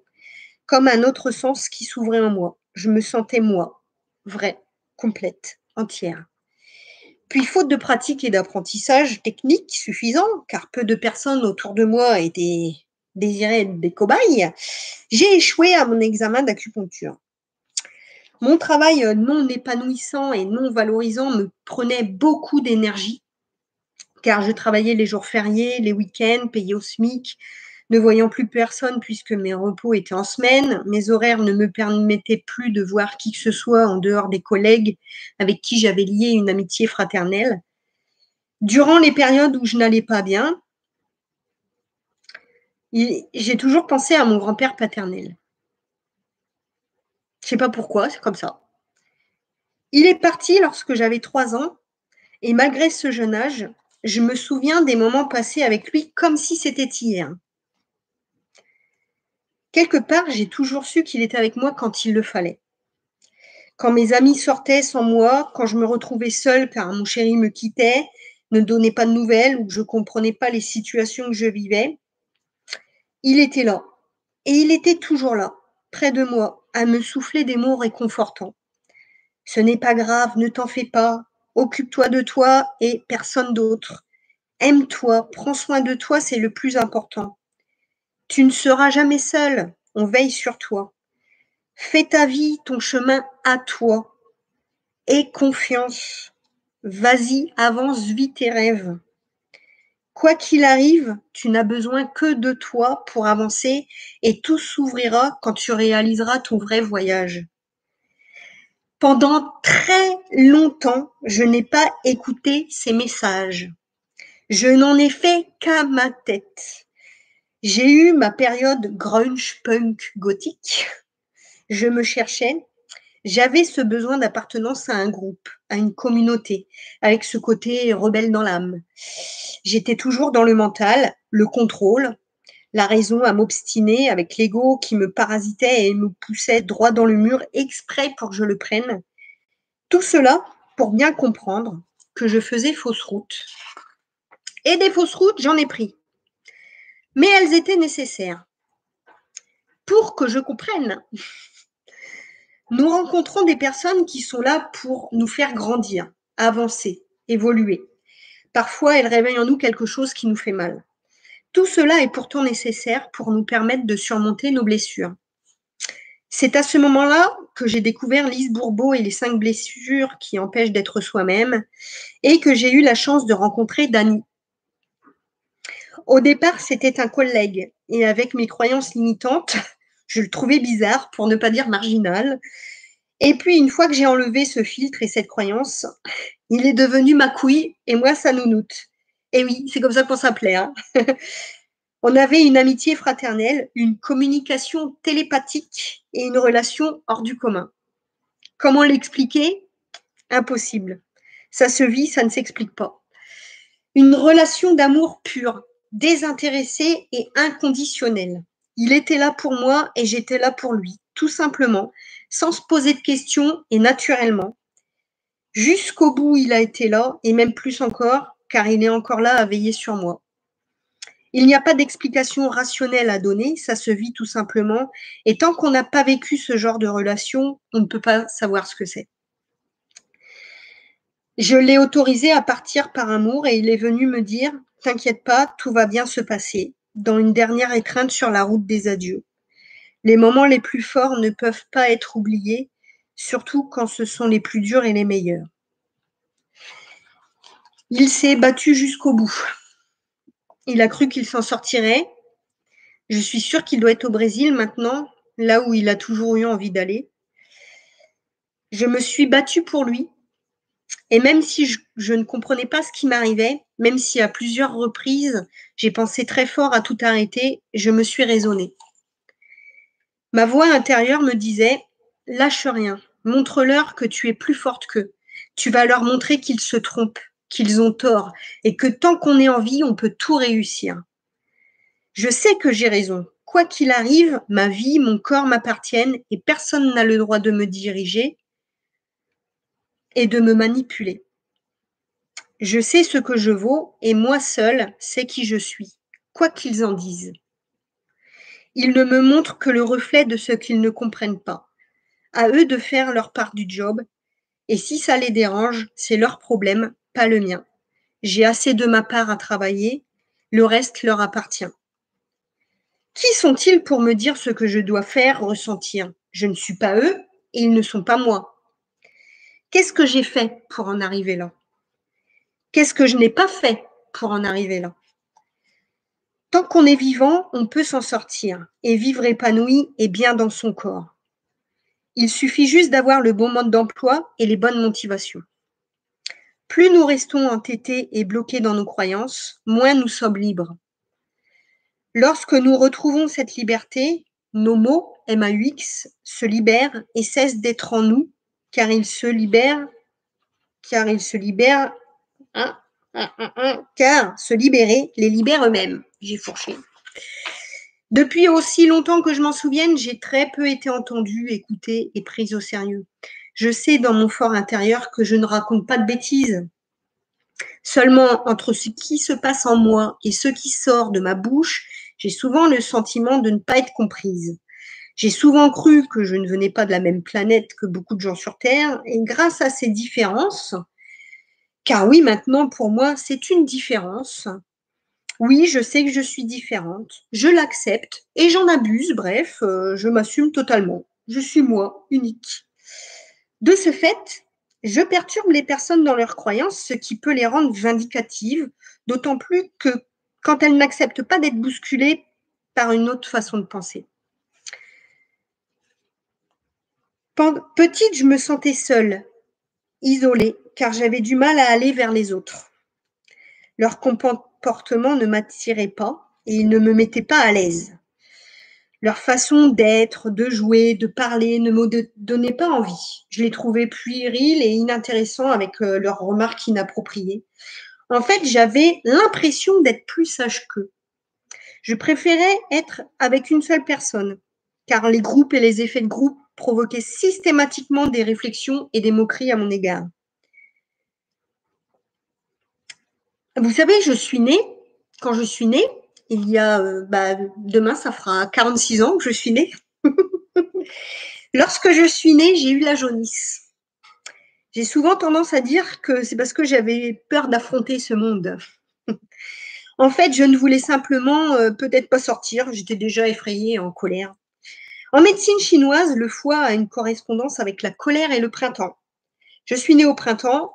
comme un autre sens qui s'ouvrait en moi. Je me sentais moi, vraie, complète, entière. Puis, faute de pratique et d'apprentissage technique suffisant, car peu de personnes autour de moi désiraient être des cobayes, j'ai échoué à mon examen d'acupuncture. Mon travail non épanouissant et non valorisant me prenait beaucoup d'énergie, car je travaillais les jours fériés, les week-ends, payé au SMIC, ne voyant plus personne puisque mes repos étaient en semaine. Mes horaires ne me permettaient plus de voir qui que ce soit en dehors des collègues avec qui j'avais lié une amitié fraternelle. Durant les périodes où je n'allais pas bien, j'ai toujours pensé à mon grand-père paternel. Je ne sais pas pourquoi, c'est comme ça. Il est parti lorsque j'avais 3 ans et malgré ce jeune âge, je me souviens des moments passés avec lui comme si c'était hier. Quelque part, j'ai toujours su qu'il était avec moi quand il le fallait. Quand mes amis sortaient sans moi, quand je me retrouvais seule car mon chéri me quittait, ne donnait pas de nouvelles ou que je ne comprenais pas les situations que je vivais, il était là. Et il était toujours là, près de moi, à me souffler des mots réconfortants. Ce n'est pas grave, ne t'en fais pas, occupe-toi de toi et personne d'autre. Aime-toi, prends soin de toi, c'est le plus important. Tu ne seras jamais seul, on veille sur toi. Fais ta vie, ton chemin à toi. Aie confiance. Vas-y, avance, vis tes rêves. Quoi qu'il arrive, tu n'as besoin que de toi pour avancer et tout s'ouvrira quand tu réaliseras ton vrai voyage. Pendant très longtemps, je n'ai pas écouté ces messages. Je n'en ai fait qu'à ma tête. J'ai eu ma période grunge, punk, gothique. Je me cherchais. J'avais ce besoin d'appartenance à un groupe, à une communauté, avec ce côté rebelle dans l'âme. J'étais toujours dans le mental, le contrôle, la raison à m'obstiner avec l'ego qui me parasitait et me poussait droit dans le mur exprès pour que je le prenne. Tout cela pour bien comprendre que je faisais fausse route. Et des fausses routes, j'en ai pris. Mais elles étaient nécessaires pour que je comprenne. Nous rencontrons des personnes qui sont là pour nous faire grandir, avancer, évoluer. Parfois, elles réveillent en nous quelque chose qui nous fait mal. Tout cela est pourtant nécessaire pour nous permettre de surmonter nos blessures. C'est à ce moment-là que j'ai découvert Lise Bourbeau et les 5 blessures qui empêchent d'être soi-même et que j'ai eu la chance de rencontrer Dany. Au départ, c'était un collègue et avec mes croyances limitantes, je le trouvais bizarre, pour ne pas dire marginal. Et puis, une fois que j'ai enlevé ce filtre et cette croyance, il est devenu ma couille et moi sa nounoute. Et oui, c'est comme ça qu'on s'appelait. Hein. On avait une amitié fraternelle, une communication télépathique et une relation hors du commun. Comment l'expliquer? Impossible. Ça se vit, ça ne s'explique pas. Une relation d'amour pur, désintéressée et inconditionnelle. Il était là pour moi et j'étais là pour lui, tout simplement, sans se poser de questions et naturellement. Jusqu'au bout, il a été là et même plus encore, car il est encore là à veiller sur moi. Il n'y a pas d'explication rationnelle à donner, ça se vit tout simplement. Et tant qu'on n'a pas vécu ce genre de relation, on ne peut pas savoir ce que c'est. Je l'ai autorisé à partir par amour et il est venu me dire « T'inquiète pas, tout va bien se passer » dans une dernière étreinte sur la route des adieux. Les moments les plus forts ne peuvent pas être oubliés, surtout quand ce sont les plus durs et les meilleurs. Il s'est battu jusqu'au bout. Il a cru qu'il s'en sortirait. Je suis sûre qu'il doit être au Brésil maintenant, là où il a toujours eu envie d'aller. Je me suis battue pour lui. Et même si je ne comprenais pas ce qui m'arrivait, même si à plusieurs reprises, j'ai pensé très fort à tout arrêter, je me suis raisonnée. Ma voix intérieure me disait « Lâche rien, montre-leur que tu es plus forte qu'eux. Tu vas leur montrer qu'ils se trompent, qu'ils ont tort, et que tant qu'on est en vie, on peut tout réussir. » Je sais que j'ai raison, quoi qu'il arrive, ma vie, mon corps m'appartiennent et personne n'a le droit de me diriger et de me manipuler. Je sais ce que je vaux et moi seul sais qui je suis, quoi qu'ils en disent. Ils ne me montrent que le reflet de ce qu'ils ne comprennent pas. À eux de faire leur part du job, et si ça les dérange, c'est leur problème, pas le mien. J'ai assez de ma part à travailler, le reste leur appartient. Qui sont-ils pour me dire ce que je dois faire, ressentir? Je ne suis pas eux et ils ne sont pas moi. Qu'est-ce que j'ai fait pour en arriver là? Qu'est-ce que je n'ai pas fait pour en arriver là? Tant qu'on est vivant, on peut s'en sortir et vivre épanoui et bien dans son corps. Il suffit juste d'avoir le bon mode d'emploi et les bonnes motivations. Plus nous restons entêtés et bloqués dans nos croyances, moins nous sommes libres. Lorsque nous retrouvons cette liberté, nos mots, MAUX, se libèrent et cessent d'être en nous, car ils se libèrent, car se libérer les libère eux-mêmes. J'ai fourché. Depuis aussi longtemps que je m'en souvienne, j'ai très peu été entendue, écoutée et prise au sérieux. Je sais dans mon fort intérieur que je ne raconte pas de bêtises. Seulement, entre ce qui se passe en moi et ce qui sort de ma bouche, j'ai souvent le sentiment de ne pas être comprise. J'ai souvent cru que je ne venais pas de la même planète que beaucoup de gens sur Terre, et grâce à ces différences, car oui, maintenant, pour moi, c'est une différence. Oui, je sais que je suis différente, je l'accepte et j'en abuse, bref, je m'assume totalement. Je suis moi, unique. De ce fait, je perturbe les personnes dans leurs croyances, ce qui peut les rendre vindicatives, d'autant plus que quand elles n'acceptent pas d'être bousculées par une autre façon de penser. Petite, je me sentais seule, isolée, car j'avais du mal à aller vers les autres. Leur comportement ne m'attirait pas et ils ne me mettaient pas à l'aise. Leur façon d'être, de jouer, de parler ne me donnait pas envie. Je les trouvais puérils et inintéressants avec leurs remarques inappropriées. En fait, j'avais l'impression d'être plus sage qu'eux. Je préférais être avec une seule personne, car les groupes et les effets de groupe provoquaient systématiquement des réflexions et des moqueries à mon égard. Vous savez, quand je suis née, il y a, demain, ça fera 46 ans que je suis née. Lorsque je suis née, j'ai eu la jaunisse. J'ai souvent tendance à dire que c'est parce que j'avais peur d'affronter ce monde. En fait, je ne voulais simplement peut-être pas sortir, j'étais déjà effrayée et en colère. En médecine chinoise, le foie a une correspondance avec la colère et le printemps. Je suis née au printemps,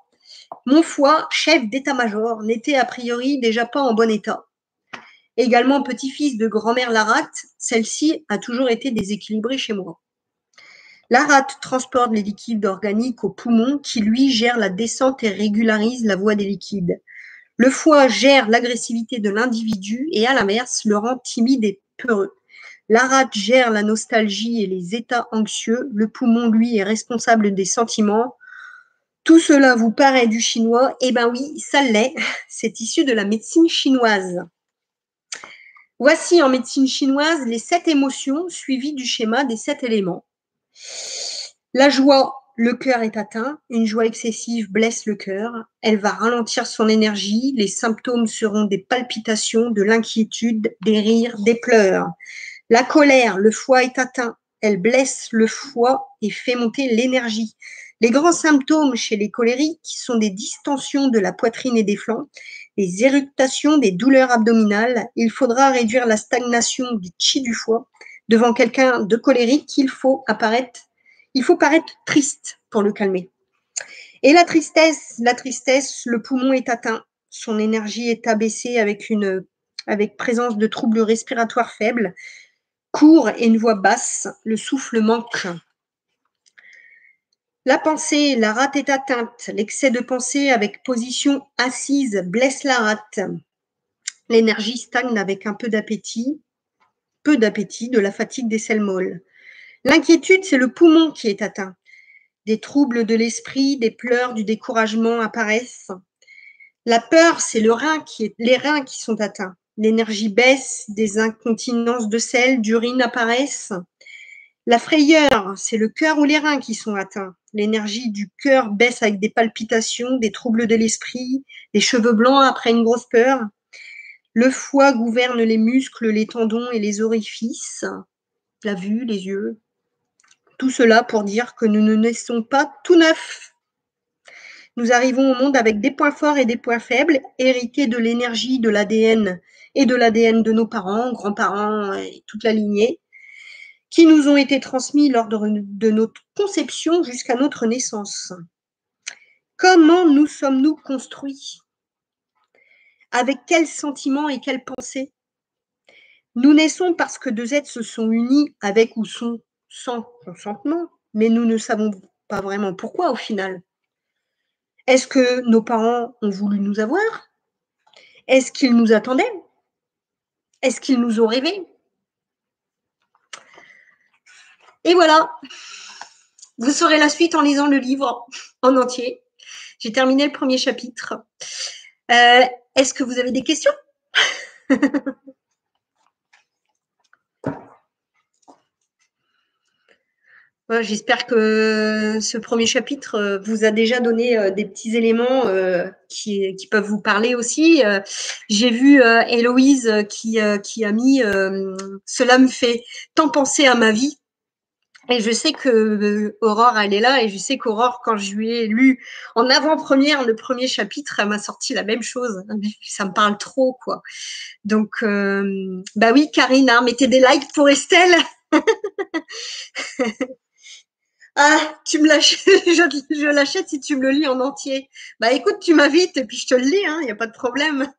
mon foie, chef d'état-major, n'était a priori déjà pas en bon état. Également petit-fils de grand-mère Laratte, celle-ci a toujours été déséquilibrée chez moi. La rate transporte les liquides organiques au poumon qui, lui, gère la descente et régularise la voie des liquides. Le foie gère l'agressivité de l'individu et, à l'inverse, le rend timide et peureux. La rate gère la nostalgie et les états anxieux. Le poumon, lui, est responsable des sentiments. Tout cela vous paraît du chinois? Eh bien oui, ça l'est. C'est issu de la médecine chinoise. Voici en médecine chinoise les 7 émotions suivies du schéma des 7 éléments. La joie, le cœur est atteint. Une joie excessive blesse le cœur. Elle va ralentir son énergie. Les symptômes seront des palpitations, de l'inquiétude, des rires, des pleurs. La colère, le foie est atteint. Elle blesse le foie et fait monter l'énergie. Les grands symptômes chez les colériques sont des distensions de la poitrine et des flancs, des éructations, des douleurs abdominales. Il faudra réduire la stagnation du chi du foie. Devant quelqu'un de colérique, il faut paraître triste pour le calmer. Et la tristesse, le poumon est atteint, son énergie est abaissée avec présence de troubles respiratoires faibles, courts et une voix basse, le souffle manque. La pensée, la rate est atteinte, l'excès de pensée avec position assise blesse la rate. L'énergie stagne avec un peu d'appétit, de la fatigue des selles molles. L'inquiétude, c'est le poumon qui est atteint. Des troubles de l'esprit, des pleurs, du découragement apparaissent. La peur, c'est les reins qui sont atteints. l'énergie baisse, des incontinences de sel, d'urine apparaissent. La frayeur, c'est le cœur ou les reins qui sont atteints. L'énergie du cœur baisse avec des palpitations, des troubles de l'esprit, des cheveux blancs après une grosse peur. Le foie gouverne les muscles, les tendons et les orifices, la vue, les yeux. Tout cela pour dire que nous ne naissons pas tout neufs. Nous arrivons au monde avec des points forts et des points faibles, hérités de l'énergie, de l'ADN et de l'ADN de nos parents, grands-parents et toute la lignée, qui nous ont été transmis lors de notre conception jusqu'à notre naissance. Comment nous sommes-nous construits? Avec quels sentiments et quelles pensées? Nous naissons parce que deux êtres se sont unis avec ou sans consentement, mais nous ne savons pas vraiment pourquoi au final. Est-ce que nos parents ont voulu nous avoir? Est-ce qu'ils nous attendaient? Est-ce qu'ils nous ont rêvé? Et voilà, vous saurez la suite en lisant le livre en entier. J'ai terminé le premier chapitre. Est-ce que vous avez des questions? J'espère que ce premier chapitre vous a déjà donné des petits éléments qui peuvent vous parler aussi. J'ai vu Héloïse qui a mis cela me fait tant penser à ma vie. Et je sais que Aurore, elle est là, et je sais qu'Aurore, quand je lui ai lu en avant-première le premier chapitre, elle m'a sorti la même chose. Ça me parle trop, quoi. Donc, bah oui, Karine, hein, mettez des likes pour Estelle. Ah, tu me l'achètes, je l'achète si tu me le lis en entier. Bah écoute, tu m'invites et puis je te le lis, hein, y a pas de problème.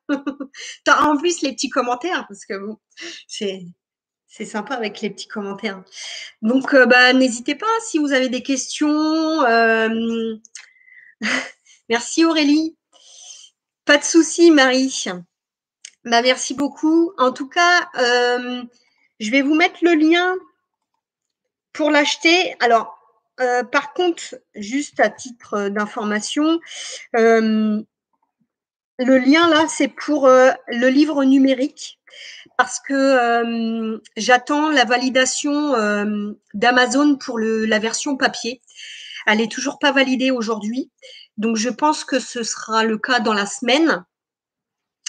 T'as en plus les petits commentaires parce que bon, c'est sympa avec les petits commentaires. Donc bah n'hésitez pas si vous avez des questions. Merci Aurélie. Pas de souci Marie. Bah merci beaucoup. En tout cas, je vais vous mettre le lien pour l'acheter. Alors. Par contre, juste à titre d'information, le lien là, c'est pour le livre numérique parce que j'attends la validation d'Amazon pour la version papier. Elle n'est toujours pas validée aujourd'hui, donc je pense que ce sera le cas dans la semaine.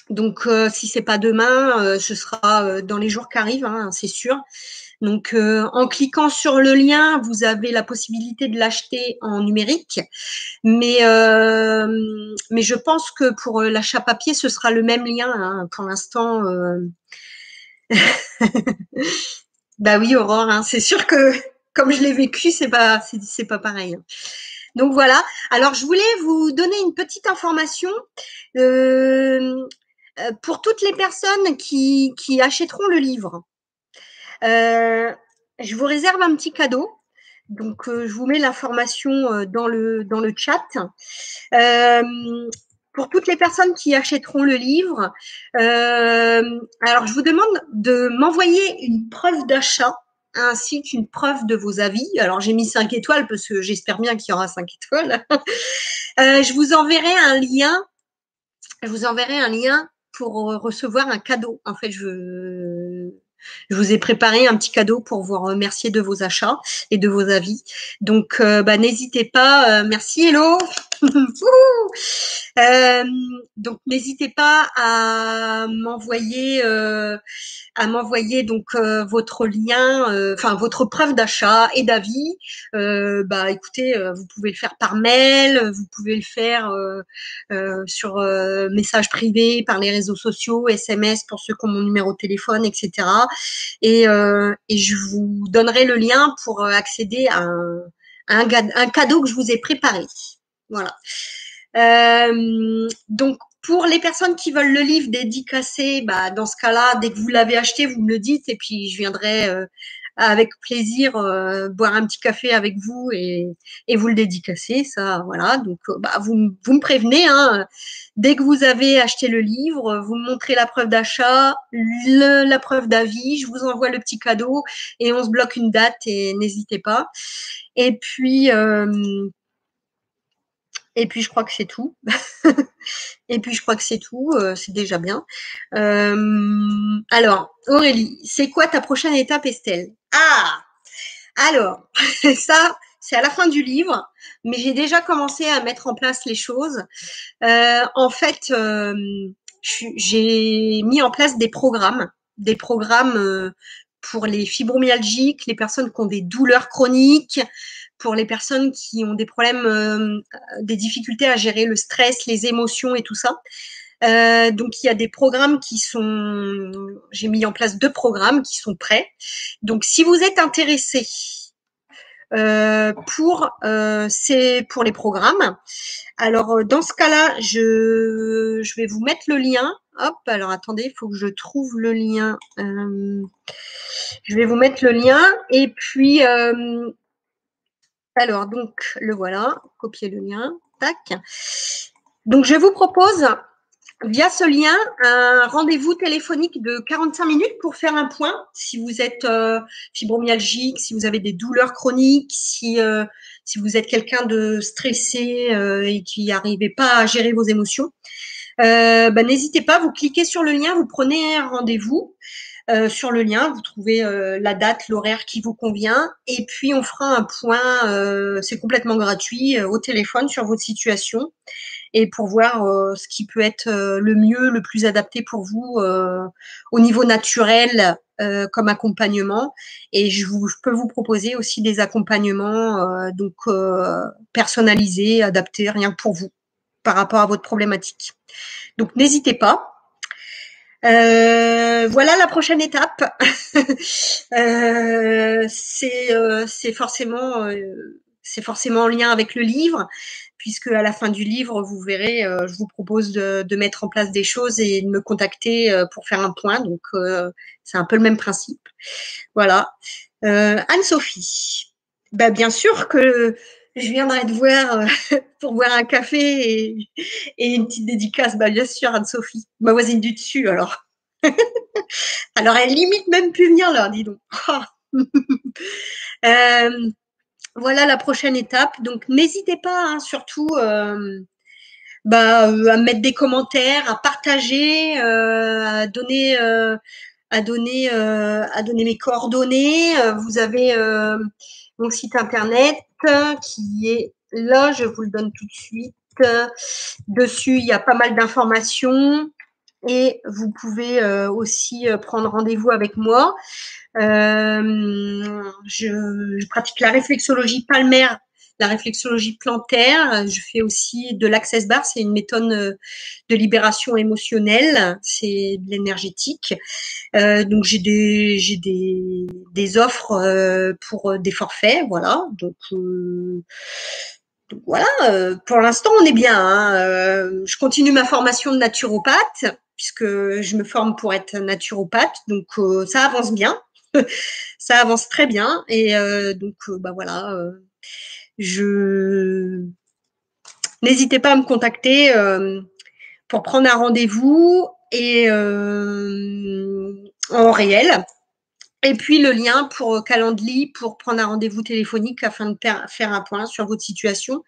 Donc, si c'est pas demain, ce sera dans les jours qui arrivent, hein, c'est sûr. Donc, en cliquant sur le lien, vous avez la possibilité de l'acheter en numérique. Mais je pense que pour l'achat papier, ce sera le même lien. Hein. Pour l'instant, bah oui, Aurore, hein, c'est sûr que comme je l'ai vécu, c'est pas pareil. Donc voilà. Alors, je voulais vous donner une petite information. Pour toutes les personnes qui achèteront le livre, je vous réserve un petit cadeau. Donc, je vous mets l'information dans le chat. Pour toutes les personnes qui achèteront le livre, alors je vous demande de m'envoyer une preuve d'achat ainsi qu'une preuve de vos avis. Alors, j'ai mis 5 étoiles parce que j'espère bien qu'il y aura 5 étoiles. Je vous enverrai un lien. Je vous enverrai un lien pour recevoir un cadeau. En fait, je vous ai préparé un petit cadeau pour vous remercier de vos achats et de vos avis. Donc, bah, n'hésitez pas. Merci, hello. Donc, n'hésitez pas à m'envoyer donc votre lien, enfin votre preuve d'achat et d'avis. Bah écoutez, vous pouvez le faire par mail, vous pouvez le faire sur message privé, par les réseaux sociaux, SMS pour ceux qui ont mon numéro de téléphone, etc. Et je vous donnerai le lien pour accéder à un cadeau que je vous ai préparé. Voilà. Donc, pour les personnes qui veulent le livre dédicacé, bah, dans ce cas-là, dès que vous l'avez acheté, vous me le dites et puis je viendrai avec plaisir boire un petit café avec vous et vous le dédicacer. Ça, voilà. Donc, bah, vous me prévenez. Hein, dès que vous avez acheté le livre, vous me montrez la preuve d'achat, la preuve d'avis. Je vous envoie le petit cadeau et on se bloque une date et n'hésitez pas. Et puis, je crois que c'est tout. Et puis, je crois que c'est tout. C'est déjà bien. Alors, Aurélie, c'est quoi ta prochaine étape, Estelle? Ah, alors, ça, c'est à la fin du livre, mais j'ai déjà commencé à mettre en place les choses. En fait, j'ai mis en place des programmes pour les fibromyalgiques, les personnes qui ont des douleurs chroniques, pour les personnes qui ont des problèmes, des difficultés à gérer le stress, les émotions et tout ça. Donc il y a des programmes qui sont, j'ai mis en place 2 programmes qui sont prêts. Donc si vous êtes intéressé c'est pour les programmes. Alors dans ce cas-là, je vais vous mettre le lien. Hop, alors attendez, il faut que je trouve le lien. Je vais vous mettre le lien et puis alors donc le voilà, copier le lien, tac. Donc je vous propose via ce lien un rendez-vous téléphonique de 45 minutes pour faire un point si vous êtes fibromyalgique, si vous avez des douleurs chroniques, si vous êtes quelqu'un de stressé et qui n'arrivez pas à gérer vos émotions. N'hésitez pas, vous cliquez sur le lien, vous prenez un rendez-vous. Sur le lien, vous trouvez la date, l'horaire qui vous convient, et puis on fera un point, c'est complètement gratuit, au téléphone sur votre situation, et pour voir ce qui peut être le mieux, le plus adapté pour vous au niveau naturel comme accompagnement. Et je peux vous proposer aussi des accompagnements personnalisés, adaptés, rien que pour vous, par rapport à votre problématique. Donc n'hésitez pas. Voilà la prochaine étape. C'est forcément en lien avec le livre, puisque à la fin du livre, vous verrez, je vous propose de mettre en place des choses et de me contacter pour faire un point. Donc c'est un peu le même principe. Voilà. Anne-Sophie. Bien sûr que je viendrai te voir pour boire un café et une petite dédicace. Bien sûr, Anne-Sophie, ma voisine du dessus, alors. Alors, elle limite même plus venir là, dis donc. Voilà la prochaine étape. Donc, n'hésitez pas, hein, surtout, à me mettre des commentaires, à partager, à donner mes coordonnées. Vous avez mon site internet qui est là, je vous le donne tout de suite. Dessus, il y a pas mal d'informations et vous pouvez aussi prendre rendez-vous avec moi. Je pratique la réflexologie palmaire, la réflexologie plantaire. Je fais aussi de l'Access Bar, c'est une méthode de libération émotionnelle, c'est de l'énergétique. Donc j'ai des offres pour des forfaits, voilà. Donc voilà, pour l'instant on est bien, hein. Je continue ma formation de naturopathe puisque je me forme pour être naturopathe, donc ça avance bien, ça avance très bien et voilà. Je N'hésitez pas à me contacter pour prendre un rendez-vous et en réel. Et puis le lien pour Calendly pour prendre un rendez-vous téléphonique afin de faire un point sur votre situation.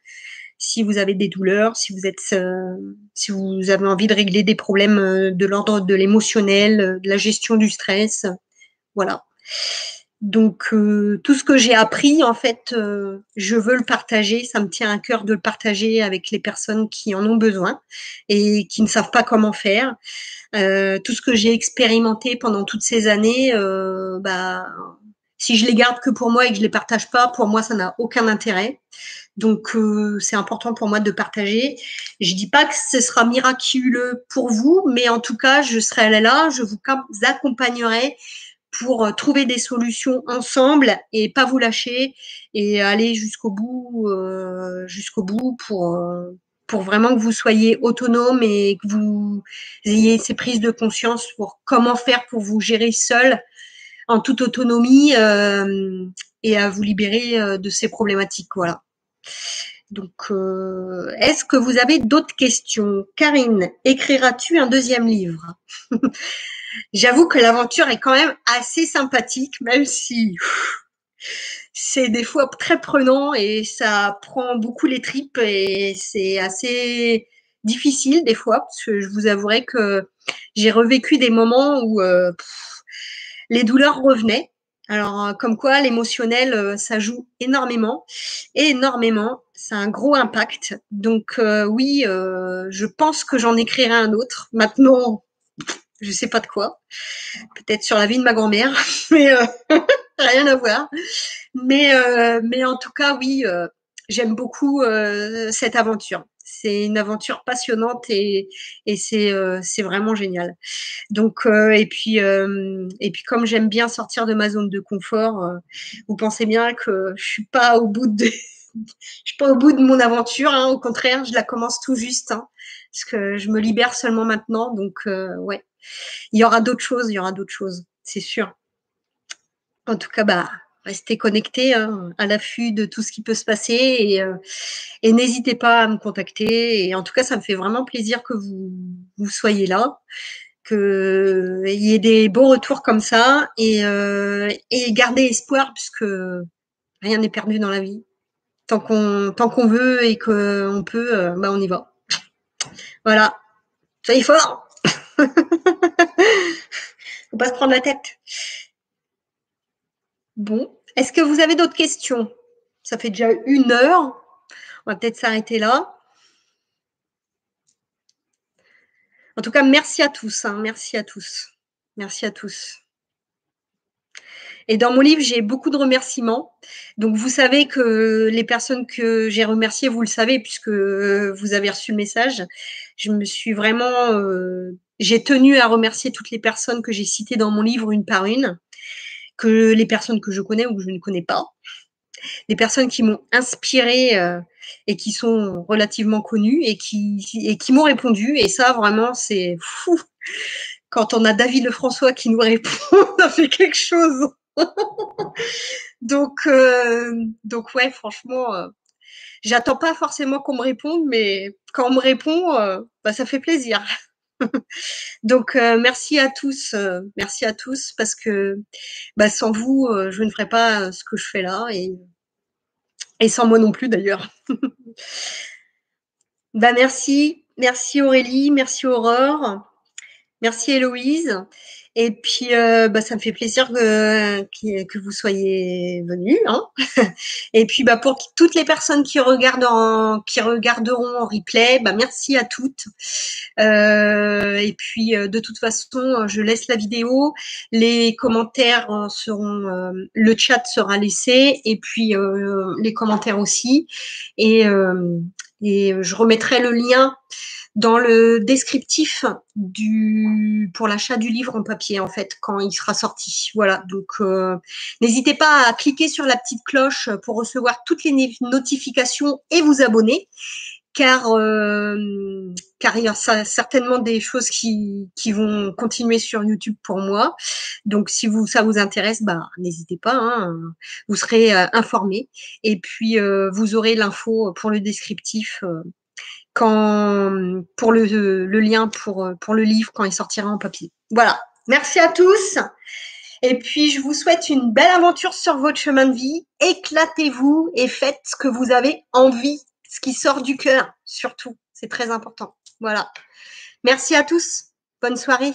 Si vous avez des douleurs, si vous avez envie de régler des problèmes de l'ordre de l'émotionnel, de la gestion du stress, voilà. Donc tout ce que j'ai appris, en fait, je veux le partager. Ça me tient à cœur de le partager avec les personnes qui en ont besoin et qui ne savent pas comment faire. Tout ce que j'ai expérimenté pendant toutes ces années, si je les garde que pour moi et que je les partage pas, pour moi, ça n'a aucun intérêt. Donc, c'est important pour moi de partager. Je dis pas que ce sera miraculeux pour vous, mais en tout cas, je serai là, je vous accompagnerai pour trouver des solutions ensemble et pas vous lâcher et aller jusqu'au bout pour vraiment que vous soyez autonome et que vous ayez ces prises de conscience pour comment faire pour vous gérer seul en toute autonomie et à vous libérer de ces problématiques. Voilà. Donc, est-ce que vous avez d'autres questions? Karine, écriras-tu un deuxième livre? J'avoue que l'aventure est quand même assez sympathique, même si c'est des fois très prenant et ça prend beaucoup les tripes et c'est assez difficile des fois, parce que je vous avouerai que j'ai revécu des moments où les douleurs revenaient. Alors, comme quoi l'émotionnel, ça joue énormément, énormément. C'est un gros impact. Donc oui, je pense que j'en écrirai un autre. Maintenant, je sais pas de quoi. Peut-être sur la vie de ma grand-mère, mais rien à voir. Mais en tout cas, oui, j'aime beaucoup cette aventure. C'est une aventure passionnante et c'est vraiment génial. Donc et puis comme j'aime bien sortir de ma zone de confort, vous pensez bien que je suis pas au bout de je suis pas au bout de mon aventure, hein, au contraire, je la commence tout juste, hein, parce que je me libère seulement maintenant. Donc ouais, il y aura d'autres choses, il y aura d'autres choses, c'est sûr. En tout cas, bah, restez connectés, hein, à l'affût de tout ce qui peut se passer et n'hésitez pas à me contacter. Et en tout cas, ça me fait vraiment plaisir que vous soyez là, qu'il y ait des beaux retours comme ça et gardez espoir puisque rien n'est perdu dans la vie. Tant qu'on veut et qu'on peut, bah, on y va. Voilà. Soyez forts. Faut pas se prendre la tête. Bon. Est-ce que vous avez d'autres questions? Ça fait déjà 1 heure. On va peut-être s'arrêter là. En tout cas, merci à tous, hein, merci à tous. Merci à tous. Et dans mon livre, j'ai beaucoup de remerciements. Donc, vous savez que les personnes que j'ai remerciées, vous le savez puisque vous avez reçu le message. Je me suis vraiment, j'ai tenu à remercier toutes les personnes que j'ai citées dans mon livre une par une, que les personnes que je connais ou que je ne connais pas, les personnes qui m'ont inspirée et qui sont relativement connues et qui m'ont répondu. Et ça, vraiment, c'est fou. Quand on a David Lefrançois qui nous répond, ça fait quelque chose. Donc ouais, franchement, j'attends pas forcément qu'on me réponde, mais quand on me répond, bah, ça fait plaisir. Donc merci à tous parce que bah, sans vous, je ne ferais pas ce que je fais là et sans moi non plus d'ailleurs. Bah merci Aurélie, merci Aurore. Merci Héloïse. Et puis, bah, ça me fait plaisir que vous soyez venus, hein. Et puis, bah, pour toutes les personnes qui regarderont en replay, bah, merci à toutes. Et puis, de toute façon, je laisse la vidéo. Les commentaires le chat sera laissé, et puis les commentaires aussi. Et, euh, et je remettrai le lien dans le descriptif pour l'achat du livre en papier, en fait, quand il sera sorti. Voilà, donc n'hésitez pas à cliquer sur la petite cloche pour recevoir toutes les notifications et vous abonner, car il y a certainement des choses qui vont continuer sur YouTube pour moi. Donc si ça vous intéresse, bah n'hésitez pas, hein, vous serez informés. Et puis vous aurez l'info pour le descriptif pour le lien pour le livre quand il sortira en papier. Voilà. Merci à tous. Et puis, je vous souhaite une belle aventure sur votre chemin de vie. Éclatez-vous et faites ce que vous avez envie, ce qui sort du cœur, surtout. C'est très important. Voilà. Merci à tous. Bonne soirée.